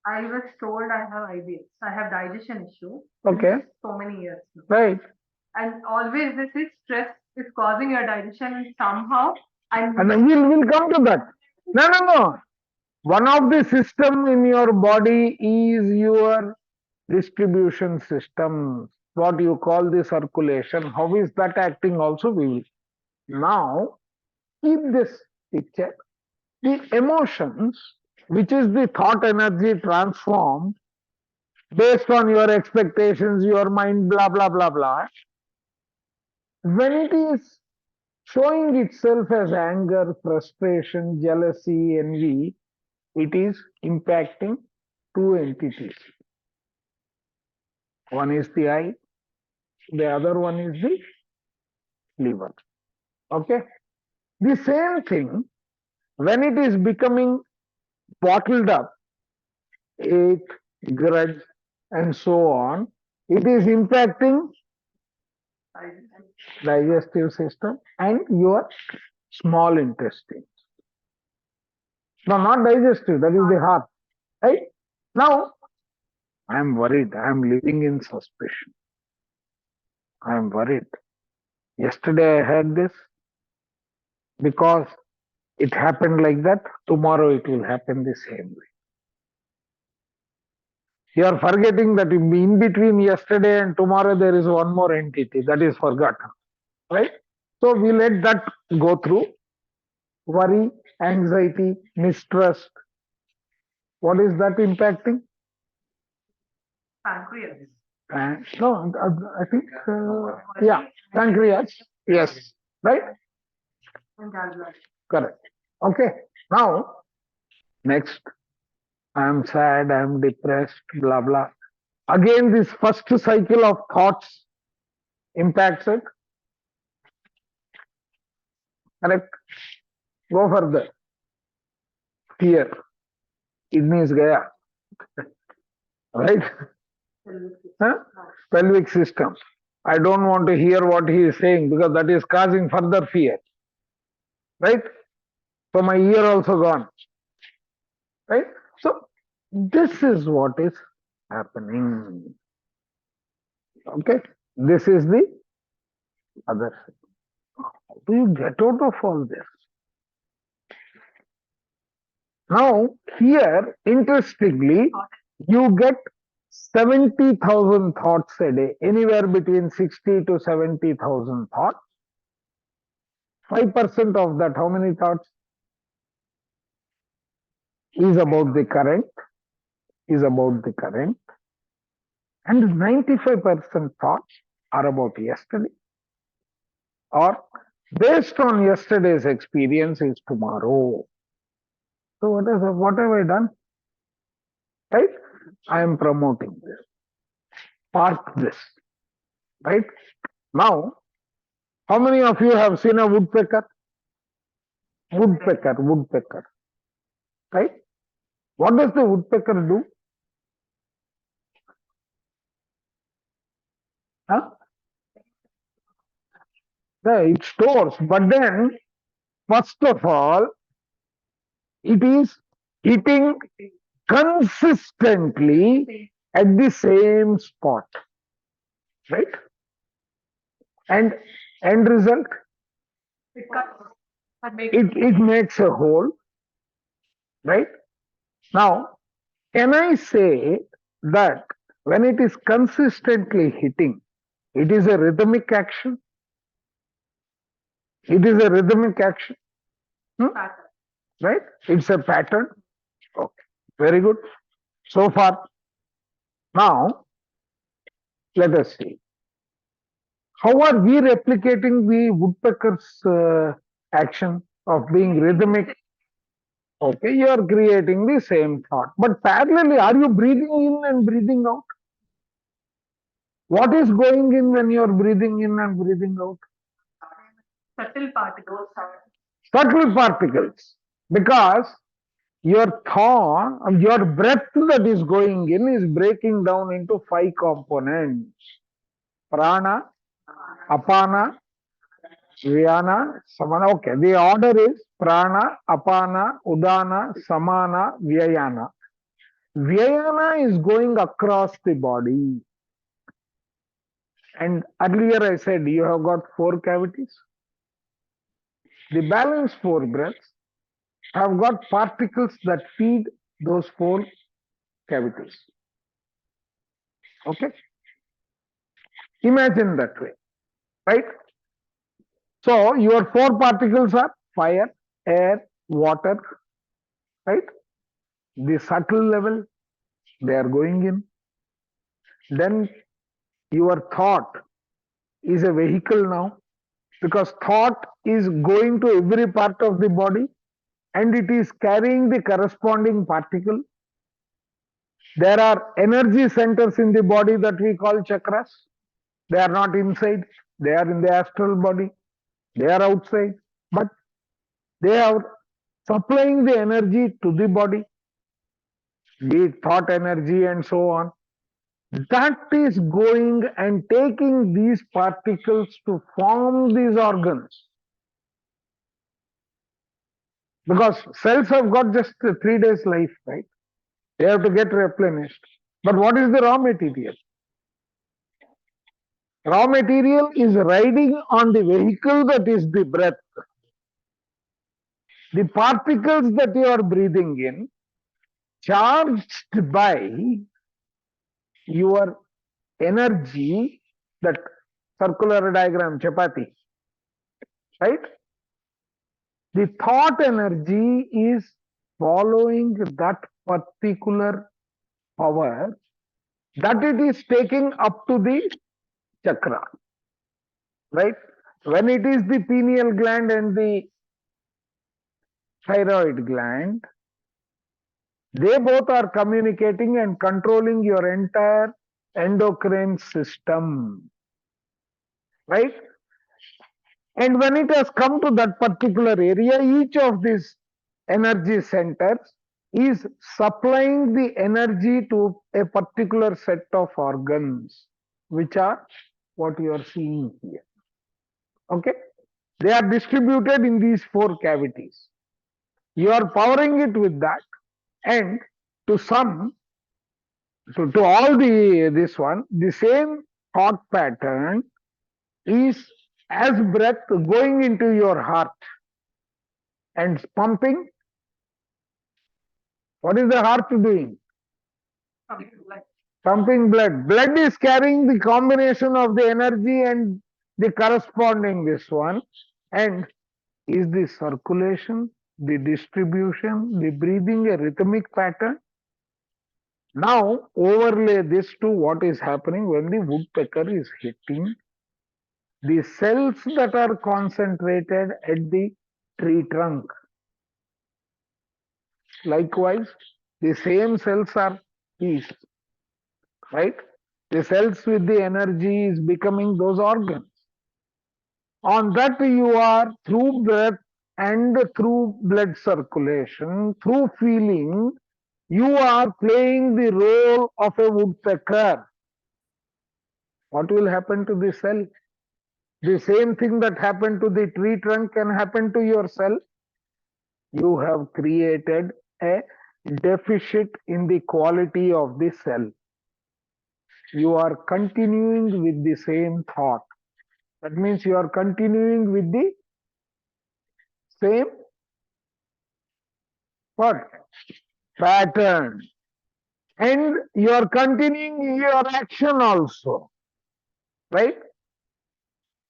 I was told I have IBS. I have digestion issue. Okay. So many years now. Right. And always this is stress is causing your digestion somehow. And we'll come to that. No. One of the system in your body is your distribution system, what you call the circulation. How is that acting also we will. Now, keep this picture. The emotions, which is the thought energy transformed based on your expectations, your mind, blah, blah, blah, blah. When it is showing itself as anger, frustration, jealousy, envy, it is impacting two entities. One is the eye, the other one is the liver. Okay? The same thing, when it is becoming bottled up, ache, grudge, and so on, it is impacting digestive system and your small intestines. No, not digestive, that is the heart. Right? Now, I am worried. I am living in suspicion. I am worried. Yesterday I had this because it happened like that. Tomorrow it will happen the same way. You are forgetting that in between yesterday and tomorrow there is one more entity that is forgotten. Right? So we let that go through. Worry, anxiety, mistrust. What is that impacting? pancreas. No, I think, yeah, pancreas. Yes, right? And gallbladder. Correct. Okay. Now, next, I am sad, I am depressed, blah, blah. Again, this first cycle of thoughts impacts it. Correct. Go further. Fear. Kidneys gaya. Right? Huh? Pelvic system. I don't want to hear what he is saying because that is causing further fear. Right? So my ear also gone. Right? So this is what is happening. Okay? This is the other side. How do you get out of all this? Now, here, interestingly, you get 70,000 thoughts a day, anywhere between 60 to 70,000 thoughts. 5% of that, how many thoughts? Is about the current, and 95% thoughts are about yesterday, or based on yesterday's experience is tomorrow. So what have I done? Right? I am promoting this. Park this. Right? Now, how many of you have seen a woodpecker? Woodpecker. Right? What does the woodpecker do? Huh? Yeah, it stores, but then, first of all, it is eating consistently at the same spot. Right? And end result, It cuts. That makes it makes a hole. Right? Now, can I say that when it is consistently hitting, it is a rhythmic action? It is a rhythmic action. pattern. Right? It's a pattern. Okay. Very good. So far. Now, let us see. How are we replicating the woodpecker's action of being rhythmic? Okay, you are creating the same thought. But parallelly, are you breathing in and breathing out? What is going in when you are breathing in and breathing out? Subtle particles are Subtle particles. Because your thought, your breath that is going in is breaking down into 5 components. Prana, apana, vyana, samana. Okay, the order is prana, apana, udana, samana, vyayana. Vyayana is going across the body. And earlier I said you have got 4 cavities. The balance 4 breaths have got particles that feed those 4 cavities. Okay? Imagine that way, right? So your 4 particles are fire, air, water, right? The subtle level, they are going in. Then your thought is a vehicle now, because thought is going to every part of the body and it is carrying the corresponding particle. There are energy centers in the body that we call chakras. They are not inside, they are in the astral body, they are outside, but they are supplying the energy to the body, be it thought energy and so on. That is going and taking these particles to form these organs. Because cells have got just 3 days life, right? They have to get replenished. But what is the raw material? Raw material is riding on the vehicle that is the breath. The particles that you are breathing in, charged by your energy, that circular diagram, chapati, right? The thought energy is following that particular power that it is taking up to the chakra, right? When it is the pineal gland and the thyroid gland, they both are communicating and controlling your entire endocrine system, right? And when it has come to that particular area, each of these energy centers is supplying the energy to a particular set of organs, which are what you are seeing here. Okay? They are distributed in these 4 cavities. You are powering it with that, and to some, to all this one, the same thought pattern is as breath going into your heart and pumping. What is the heart doing? something like Pumping blood. Blood is carrying the combination of the energy and the corresponding this one. And is the circulation, the distribution, the breathing a rhythmic pattern? Now overlay this to what is happening when the woodpecker is hitting the cells that are concentrated at the tree trunk. Likewise, the same cells are these, right? The cells with the energy is becoming those organs. On that you are, through breath and through blood circulation, through feeling, you are playing the role of a woodpecker. What will happen to the cell? The same thing that happened to the tree trunk can happen to your cell. You have created a deficit in the quality of the cell. You are continuing with the same thought. That means you are continuing with the same what? Pattern. And you are continuing your action also. Right?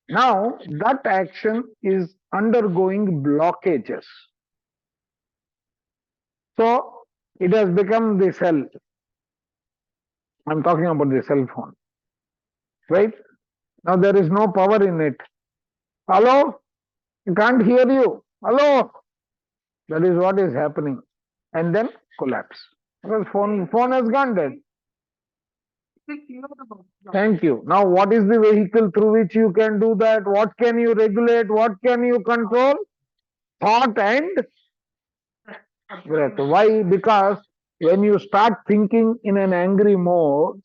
Now that action is undergoing blockages. So it has become the cell. I'm talking about the cell phone. Right? Now there is no power in it. Hello? I can't hear you. Hello? That is what is happening. And then collapse. Because phone has gone dead. We clear the box. Thank you. Now, what is the vehicle through which you can do that? What can you regulate? What can you control? Thought and breath. Why? Because when you start thinking in an angry mode,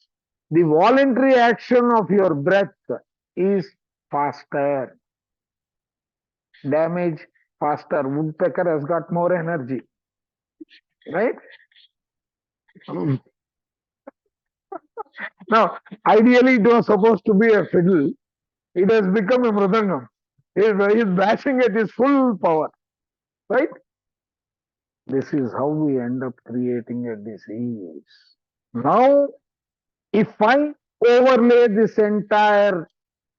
the voluntary action of your breath is faster. Damage faster. Woodpecker has got more energy. Right? Now, ideally, it was supposed to be a fiddle. It has become a mridangam. He is bashing at his full power. Right? This is how we end up creating a disease. Now, if I overlay this entire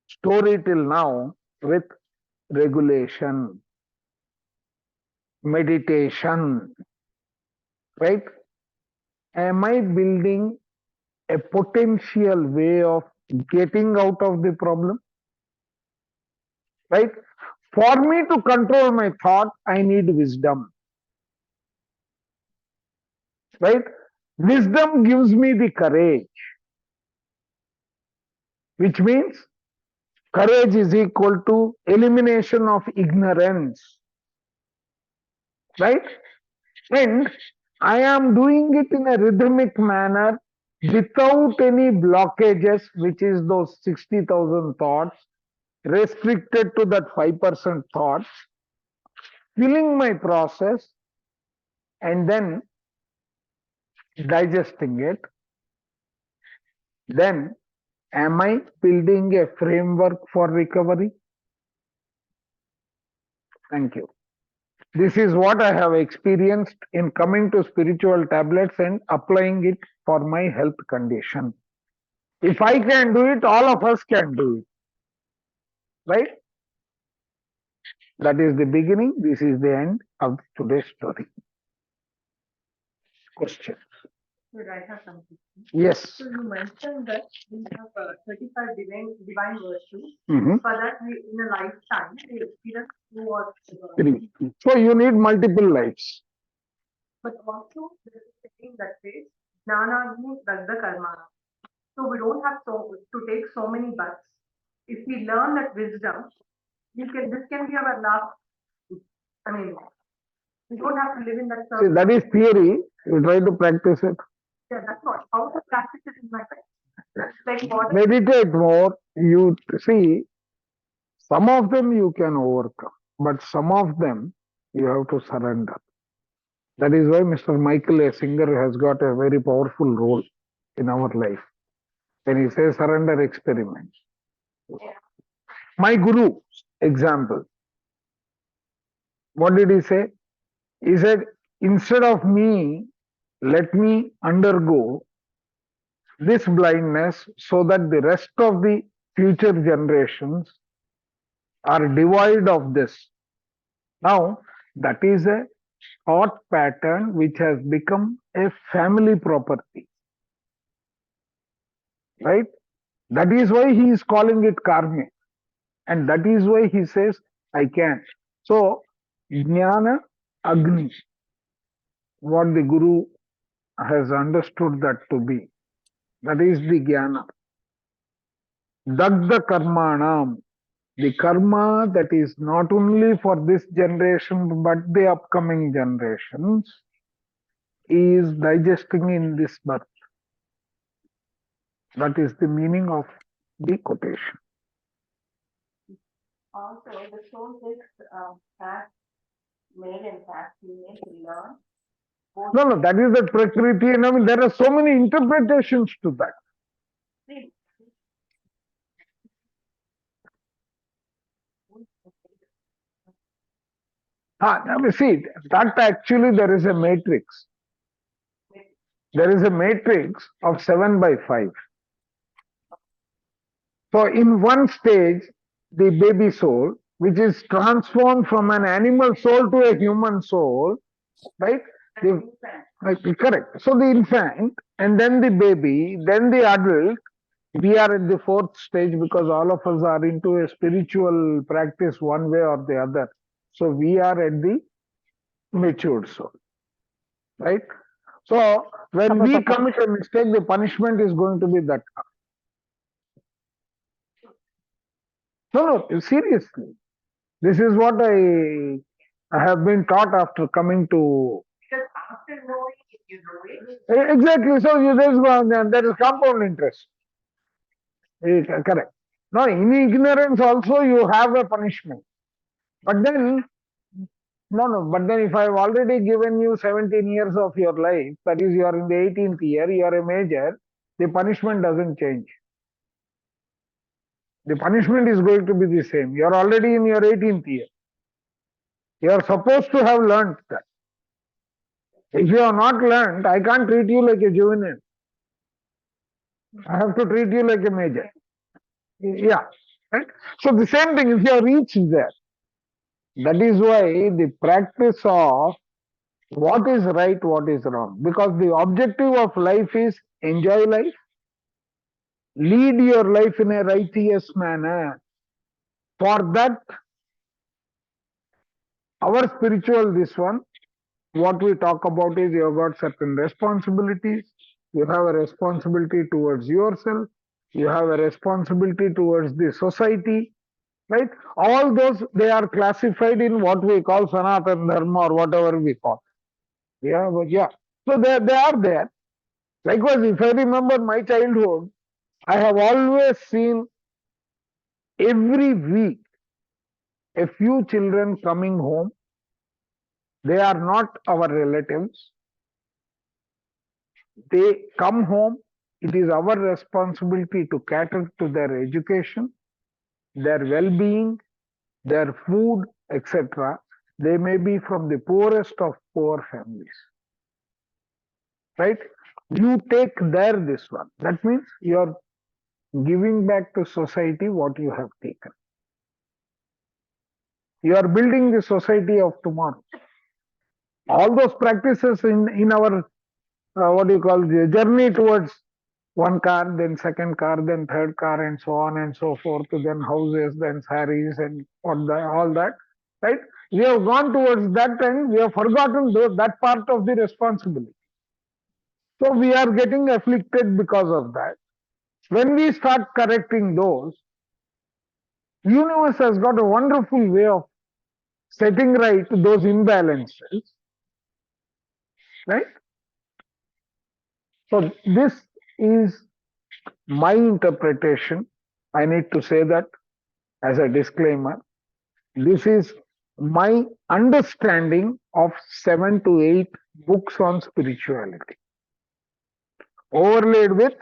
story till now with regulation, meditation, right? Am I building a potential way of getting out of the problem? Right? For me to control my thought, I need wisdom. Right? Wisdom gives me the courage, which means courage is equal to elimination of ignorance. Right? And I am doing it in a rhythmic manner without any blockages, which is those 60,000 thoughts, restricted to that 5% thoughts, filling my process and then digesting it. Then, am I building a framework for recovery? Thank you. This is what I have experienced in coming to spiritual tablets and applying it for my health condition. If I can do it, all of us can do it. Right? That is the beginning. This is the end of today's story. Question. Should I have something? Yes. So you mentioned that we have 35 divine virtues. Mhm. For that, we in a lifetime we experience 2 or Three. So you need multiple lives. But also there is a saying that says jnana dagda karma. So we don't have to take so many buts. If we learn that wisdom, this can be our last. I mean, we don't have to live in that See, circle. that is theory. You try to practice it. Yeah, that's what. How to practice it in my life? Like what? Meditate more. You see, some of them you can overcome, but some of them you have to surrender. That is why Mr. Michael A. Singer has got a very powerful role in our life. When he says surrender experiment. My guru, example. What did he say? He said, instead of me, let me undergo this blindness so that the rest of the future generations are devoid of this. Now, that is a thought pattern which has become a family property. Right? That is why he is calling it karmic. And that is why he says, I can. So, Jnana Agni, what the Guru has understood that to be, that is the Jnana. Dagda Karmanam, the karma that is not only for this generation but the upcoming generations, is digesting in this birth. That is the meaning of the quotation. Also, the soul takes past, male and past female to learn. No, that is the Prakriti. And I mean, there are so many interpretations to that. I mean, see, that actually there is a matrix. There is a matrix of 7 by 5. So in one stage, the baby soul, which is transformed from an animal soul to a human soul, right? Correct. So the infant, and then the baby, then the adult. We are at the 4th stage because all of us are into a spiritual practice one way or the other. So we are at the matured soul. Right? So when we commit a mistake, the punishment is going to be that. No, seriously. This is what I have been taught after coming to. Because after knowing it, you know it. Exactly. So there is compound interest. Correct. Now, in ignorance also you have a punishment. But then, no. But then if I have already given you 17 years of your life, that is, you are in the 18th year, you are a major, the punishment doesn't change. The punishment is going to be the same. You are already in your 18th year. You are supposed to have learnt that. If you have not learnt, I can't treat you like a juvenile. I have to treat you like a major. Yeah. Right? So the same thing, if you have reached there, that is why the practice of what is right, what is wrong. Because the objective of life is enjoy life, lead your life in a righteous manner. For that, our spiritual, this one, what we talk about is you have got certain responsibilities. You have a responsibility towards yourself. You have a responsibility towards the society. Right? All those, they are classified in what we call Sanatana Dharma or whatever we call. Yeah, but yeah. So they are there. Likewise, if I remember my childhood, I have always seen every week a few children coming home. They are not our relatives. They come home. It is our responsibility to cater to their education, their well-being, their food, etc. They may be from the poorest of poor families. Right? You take there this one. That means you are giving back to society what you have taken. You are building the society of tomorrow. All those practices in our what do you call the journey towards one car, then second car, then third car, and so on and so forth, then houses, then saris, and all that, right? We have gone towards that and we have forgotten that part of the responsibility. So we are getting afflicted because of that. When we start correcting those, universe has got a wonderful way of setting right those imbalances, right? So this is my interpretation. I need to say that as a disclaimer. This is my understanding of 7 to 8 books on spirituality, overlaid with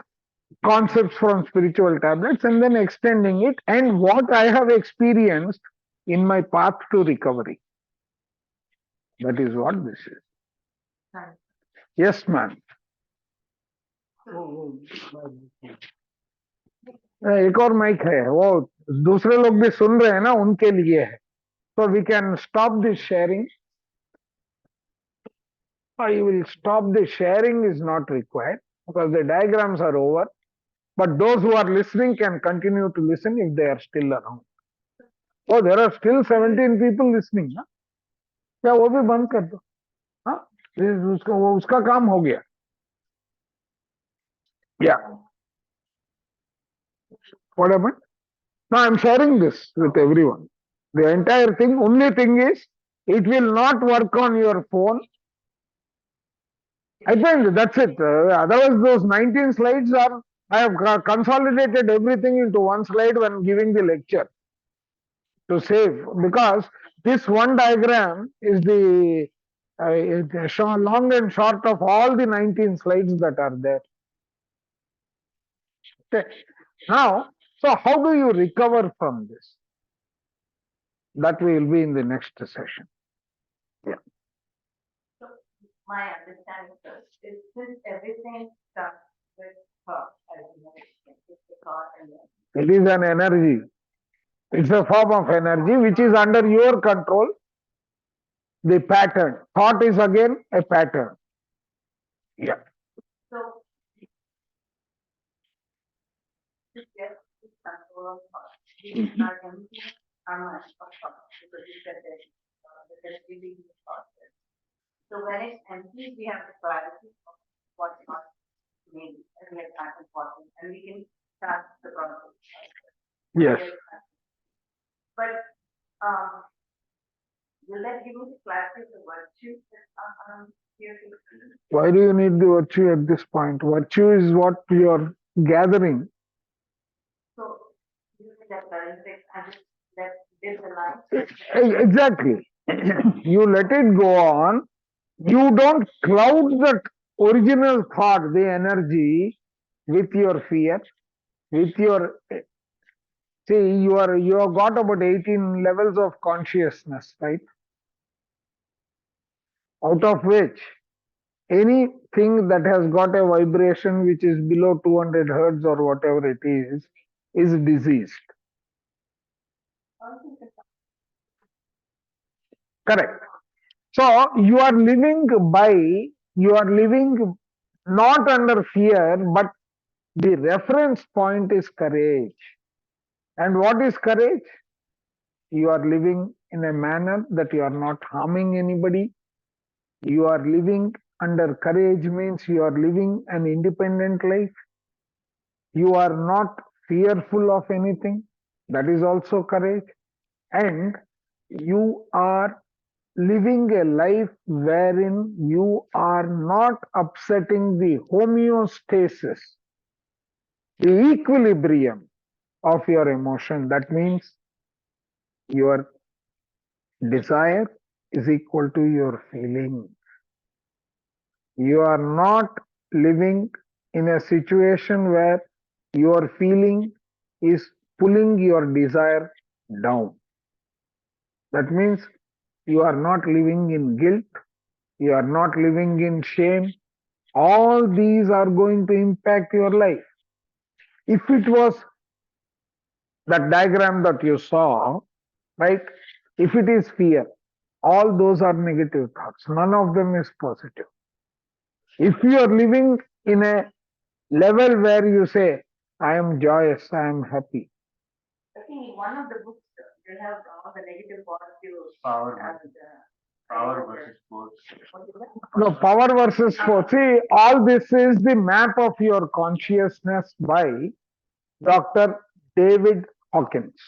concepts from spiritual tablets and then extending it and what I have experienced in my path to recovery. That is what this is. Right. Yes, ma'am. एक और mic है वो दूसरे लोग भी सुन रहे हैं ना उनके लिए है so we can stop this sharing. I will stop the sharing is not required because the diagrams are over, but those who are listening can continue to listen if they are still around. Oh, there are still 17 people listening ना क्या वो भी बंद कर दो हाँ उसका काम हो गया. Yeah. What happened? No, I'm sharing this with everyone. The entire thing, only thing is, it will not work on your phone. I think that's it. Otherwise, those 19 slides are, I have consolidated everything into one slide when giving the lecture to save. Because this one diagram is the long and short of all the 19 slides that are there. Okay. Now, so how do you recover from this? That will be in the next session. Yeah. So my understanding is since everything starts with thought, as you mentioned, it's the thought and then It is an energy. It's a form of energy which is under your control. The pattern. Thought is again a pattern. Yeah. so to get this control of thought, we are emptying our mind of thought because you said that because we leave the thought. So when it's empty, we have the clarity of what's not made and we have important and we can start the process. Yes. But um, will that give me the clarity of the virtue that here? Why do you need the virtue at this point? Virtue is what you are gathering. So using that forensics and just let this align. Exactly. You let it go on. You don't cloud that original thought, the energy, with your fear, with your see, you have got about 18 levels of consciousness, right? Out of which anything that has got a vibration which is below 200 hertz or whatever it is diseased. Correct. So you are living not under fear, but the reference point is courage. And what is courage? You are living in a manner that you are not harming anybody. You are living under courage means you are living an independent life. You are not fearful of anything. That is also courage. And you are living a life wherein you are not upsetting the homeostasis, the equilibrium of your emotion. That means your desire is equal to your feeling. You are not living in a situation where your feeling is pulling your desire down. That means you are not living in guilt, you are not living in shame. All these are going to impact your life. If it was that diagram that you saw, right? If it is fear, all those are negative thoughts. None of them is positive. If you are living in a level where you say, I am joyous, I am happy. I think one of the books they have all the negative positive Power and power versus force. No, power versus force. See, all this is the map of your consciousness by Dr. David Hawkins.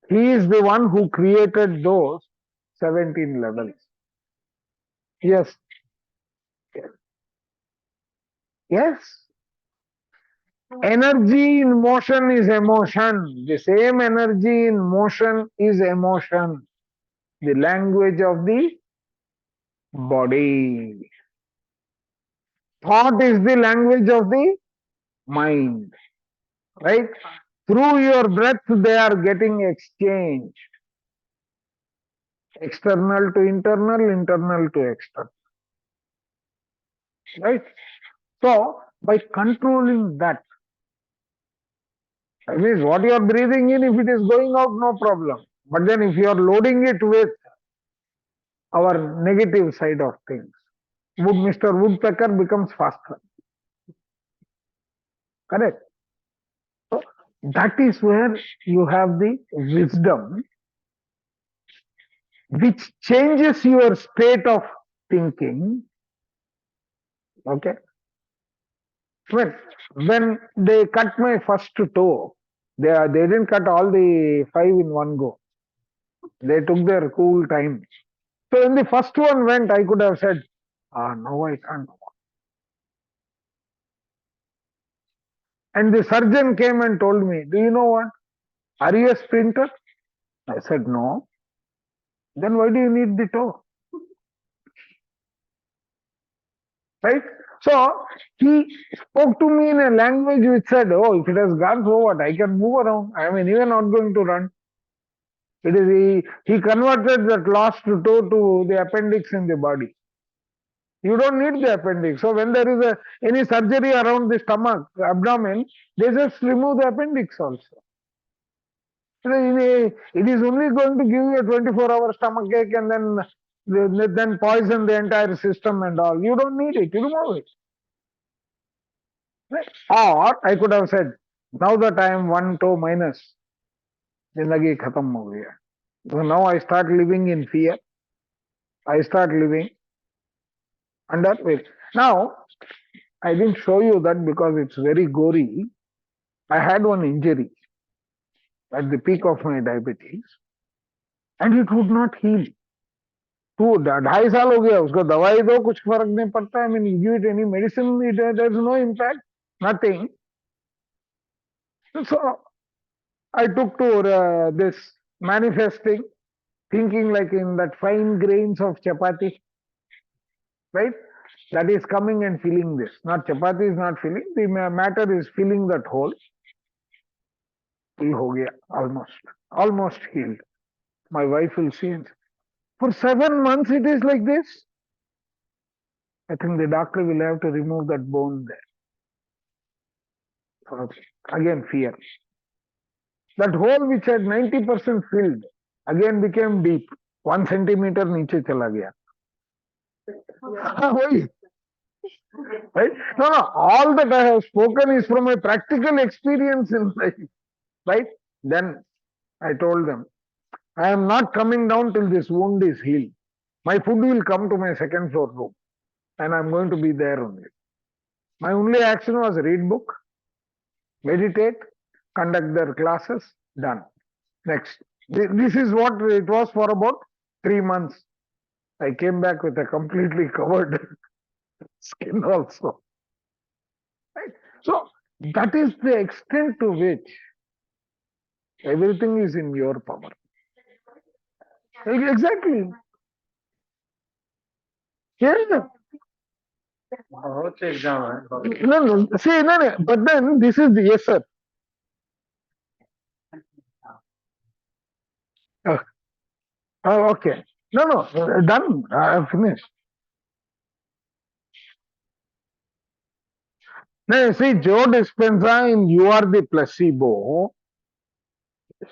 He is the one who created those 17 levels. Yes. Yes. Energy in motion is emotion. The same energy in motion is emotion. The language of the body. Thought is the language of the mind. Right? Through your breath, they are getting exchanged. External to internal, internal to external. Right? So, by controlling that, means what you are breathing in, if it is going out, no problem. But then if you are loading it with our negative side of things, Mr. Woodpecker becomes faster. Correct? So that is where you have the wisdom which changes your state of thinking. Okay? When they cut my first toe, they didn't cut all the 5 in one go. They took their cool time. So when the first one went, I could have said, no, I can't. And the surgeon came and told me, do you know what? Are you a sprinter? I said, no. Then why do you need the toe? Right? So he spoke to me in a language which said, oh, if it has gone, so what? I can move around. I am anyway not going to run. It is he converted that lost toe to the appendix in the body. You don't need the appendix. So when there is any surgery around the stomach, abdomen, they just remove the appendix also. It is only going to give you a 24-hour stomach ache and then poison the entire system and all. You don't need it. You remove it. Right? Or I could have said, now that I am one toe minus, zindagi khatam ho gaya. So now I start living in fear. I start living under weight. Now, I didn't show you that because it's very gory. I had one injury at the peak of my diabetes and it would not heal. 2.5 साल हो गया उसको दवाई दो कुछ फर्क नहीं पड़ता I mean you give it any medicine there is no impact nothing. So I took to this manifesting thinking like in that fine grains of chapati, right? That is coming and filling this. Not chapati is not filling, the matter is filling that hole. Heal ho gaya, almost healed. My wife will see it. For 7 months it is like this. I think the doctor will have to remove that bone there. So, again, fear. That hole which had 90% filled again became deep. 1 centimeter नीचे चला गया. वही. Right? No, all that I have spoken is from a practical experience in life. Right? Then I told them, I am not coming down till this wound is healed. My food will come to my second floor room and I am going to be there only. My only action was read book, meditate, conduct their classes, done. Next. This is what it was for about 3 months. I came back with a completely covered skin also. Right? So that is the extent to which everything is in your power. Exactly. Yeah. बहुत से exam है No. See, no. But then this is the yes, sir. Okay. No. Done. I have finished. No, see, Joe Dispenza in You Are the Placebo,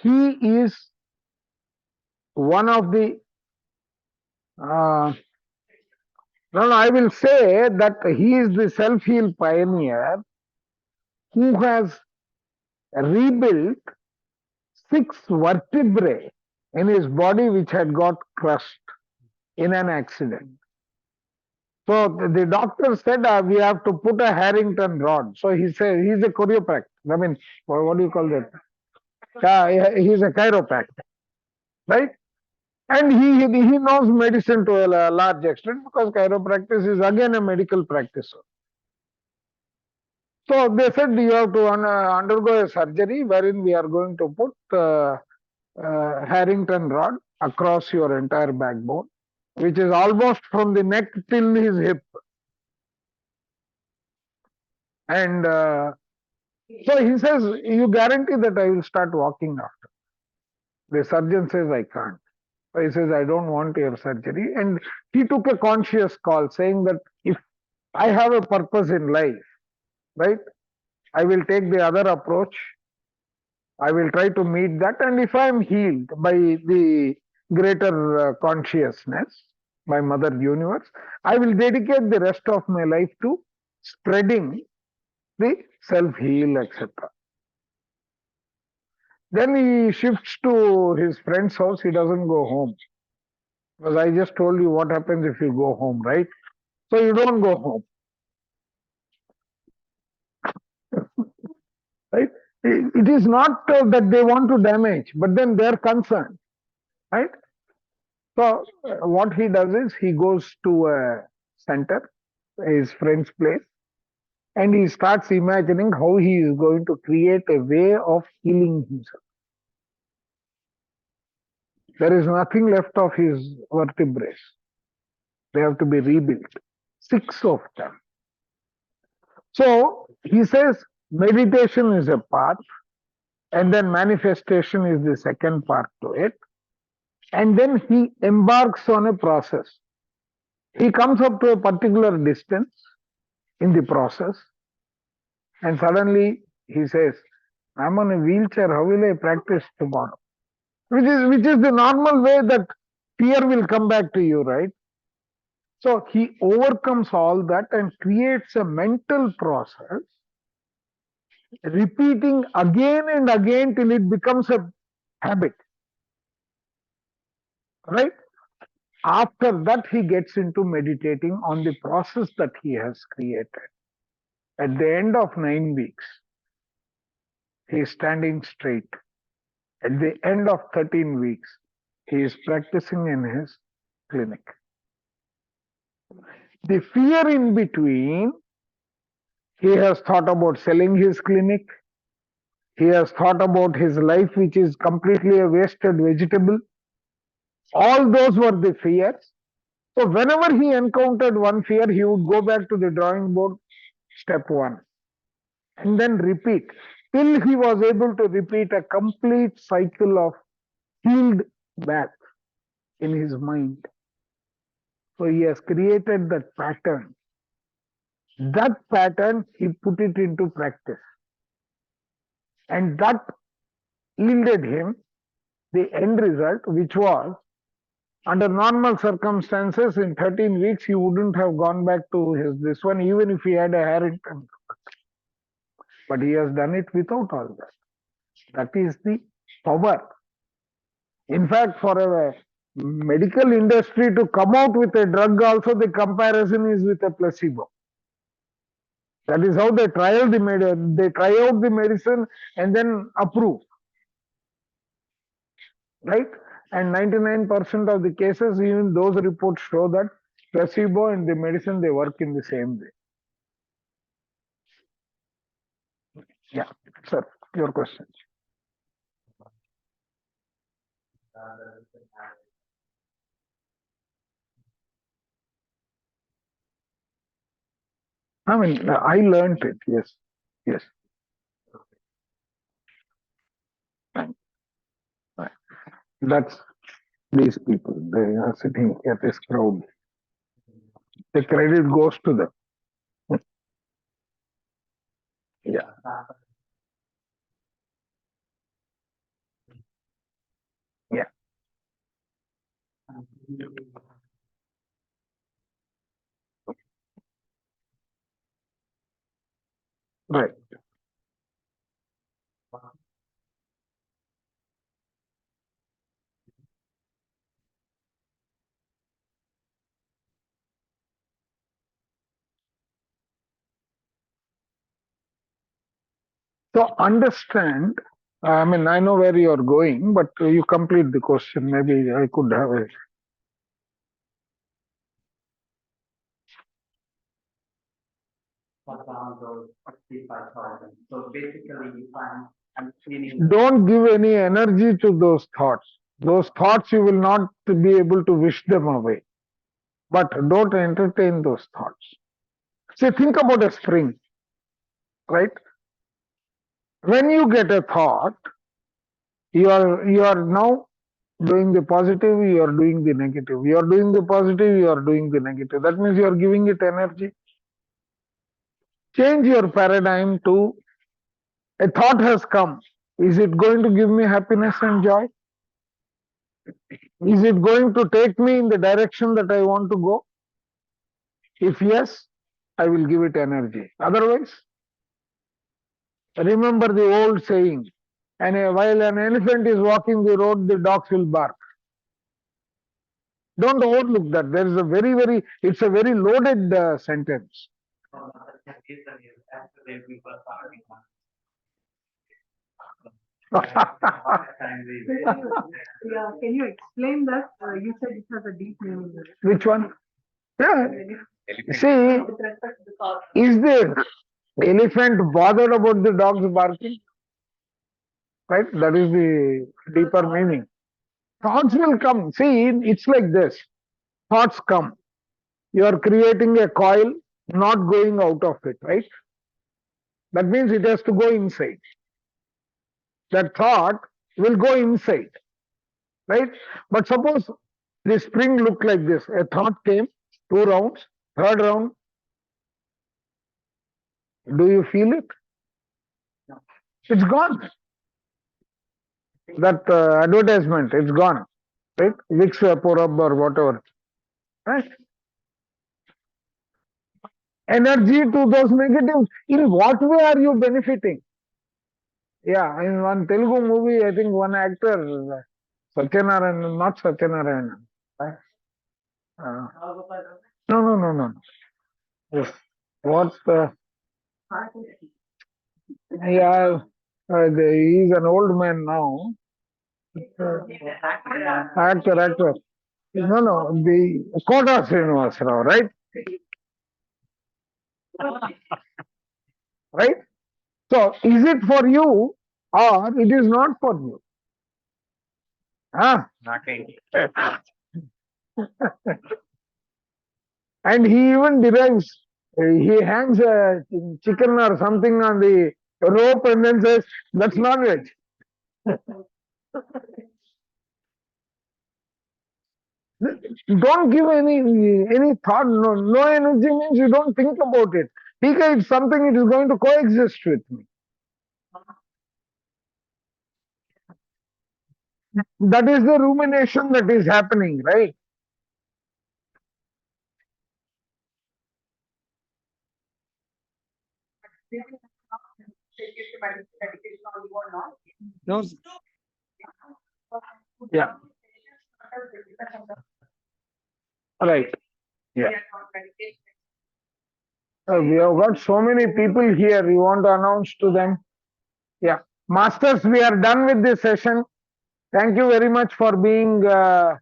he is one of the I will say that he is the self-heal pioneer who has rebuilt 6 vertebrae in his body which had got crushed in an accident. So the doctor said we have to put a Harrington rod. So he said he's a choreopractor. I mean, what do you call that? He's a chiropractor, right? And he knows medicine to a large extent because chiropractic is again a medical practice. So they said you have to undergo a surgery wherein we are going to put Harrington rod across your entire backbone, which is almost from the neck till his hip. And so he says, you guarantee that I will start walking after. The surgeon says, I can't. So he says, I don't want your surgery. And he took a conscious call saying that if I have a purpose in life, right, I will take the other approach. I will try to meet that. And if I am healed by the greater consciousness, by Mother Universe, I will dedicate the rest of my life to spreading the self-heal, etc. Then he shifts to his friend's house. He doesn't go home. Because I just told you what happens if you go home, right? So you don't go home. Right? It is not that they want to damage, but then they're concerned. Right? So what he does is he goes to a center, his friend's place, and he starts imagining how he is going to create a way of healing himself. There is nothing left of his vertebrae. They have to be rebuilt. 6 of them. So he says meditation is a part, and then manifestation is the second part to it. And then he embarks on a process. He comes up to a particular distance in the process, and suddenly he says, I'm on a wheelchair, how will I practice tomorrow? Which is the normal way that fear will come back to you, right? So he overcomes all that and creates a mental process, repeating again and again till it becomes a habit. Right? After that, he gets into meditating on the process that he has created. At the end of 9 weeks, he is standing straight. At the end of 13 weeks, he is practicing in his clinic. The fear in between, he has thought about selling his clinic. He has thought about his life, which is completely a wasted vegetable. All those were the fears. So whenever he encountered one fear, he would go back to the drawing board, step one, and then repeat till he was able to repeat a complete cycle of healed back in his mind. So he has created that pattern. That pattern, he put it into practice. And that yielded him the end result, which was under normal circumstances, in 13 weeks, he wouldn't have gone back to his this one, even if he had a Harrington. But he has done it without all that. That is the power. In fact, for a medical industry to come out with a drug, also the comparison is with a placebo. That is how they trial the they try out the medicine and then approve. Right? And 99% of the cases, even those reports show that placebo and the medicine, they work in the same way. Yeah, sir, your question. I mean, I learned it, yes, yes. Right. Right. That's these people, they are sitting at this crowd. The credit goes to them. Yeah. Yeah. Right. So understand, I mean, I know where you're going, but you complete the question. Maybe I could have a. So basically, if I'm feeling. Don't give any energy to those thoughts. Those thoughts, you will not be able to wish them away. But don't entertain those thoughts. See, think about a spring, right? When you get a thought, you are now doing the positive, you are doing the negative. You are doing the positive, you are doing the negative. That means you are giving it energy. Change your paradigm to a thought has come. Is it going to give me happiness and joy? Is it going to take me in the direction that I want to go? If yes, I will give it energy. Otherwise, remember the old saying, and while an elephant is walking the road, the dogs will bark. Don't overlook that. There is a it's a very loaded sentence. Yeah, can you explain that? You said it has a deep meaning. Which one? Yeah. See, With respect to the thought. is the elephant bothered about the dogs barking? Right? That is the deeper meaning. Thoughts will come. See, it's like this. Thoughts come. You are creating a coil, not going out of it, right? That means it has to go inside. That thought will go inside, right? But suppose the spring looked like this. A thought came, 2 rounds, third round. Do you feel it? It's gone. That advertisement, it's gone, right? Vicks Vaporub or whatever, right? Energy to those negatives. In what way are you benefiting? Yeah, in one Telugu movie, I think one actor, Satyanarayan, not Satyanarayan, right? No. Yes. What? Yeah, he's an old man now. Actor. No, the Kota Srinivas Rao, right? Right? So, is it for you or it is not for you? Huh? Nothing. And he even derives, he hangs a chicken or something on the rope and then says, that's not veg. Don't give any thought, no energy means you don't think about it. It's something it is going to coexist with me. That is the rumination that is happening, right? No, Yeah. Right. Yeah. We have got so many people here. You want to announce to them? Yeah. Masters, we are done with this session. Thank you very much for being here.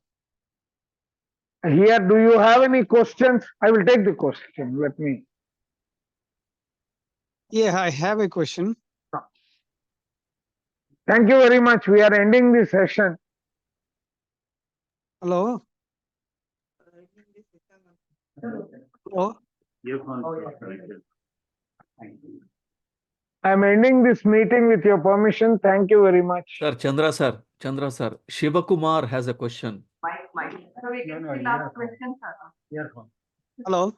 Do you have any questions? I will take the question. Let me. yeah, I have a question. Thank you very much. We are ending this session. Hello? Hello? I am ending this meeting with your permission. Thank you very much. Sir, Chandra sir, Shivakumar has a question. Mike. So we can see last question, sir. Hello?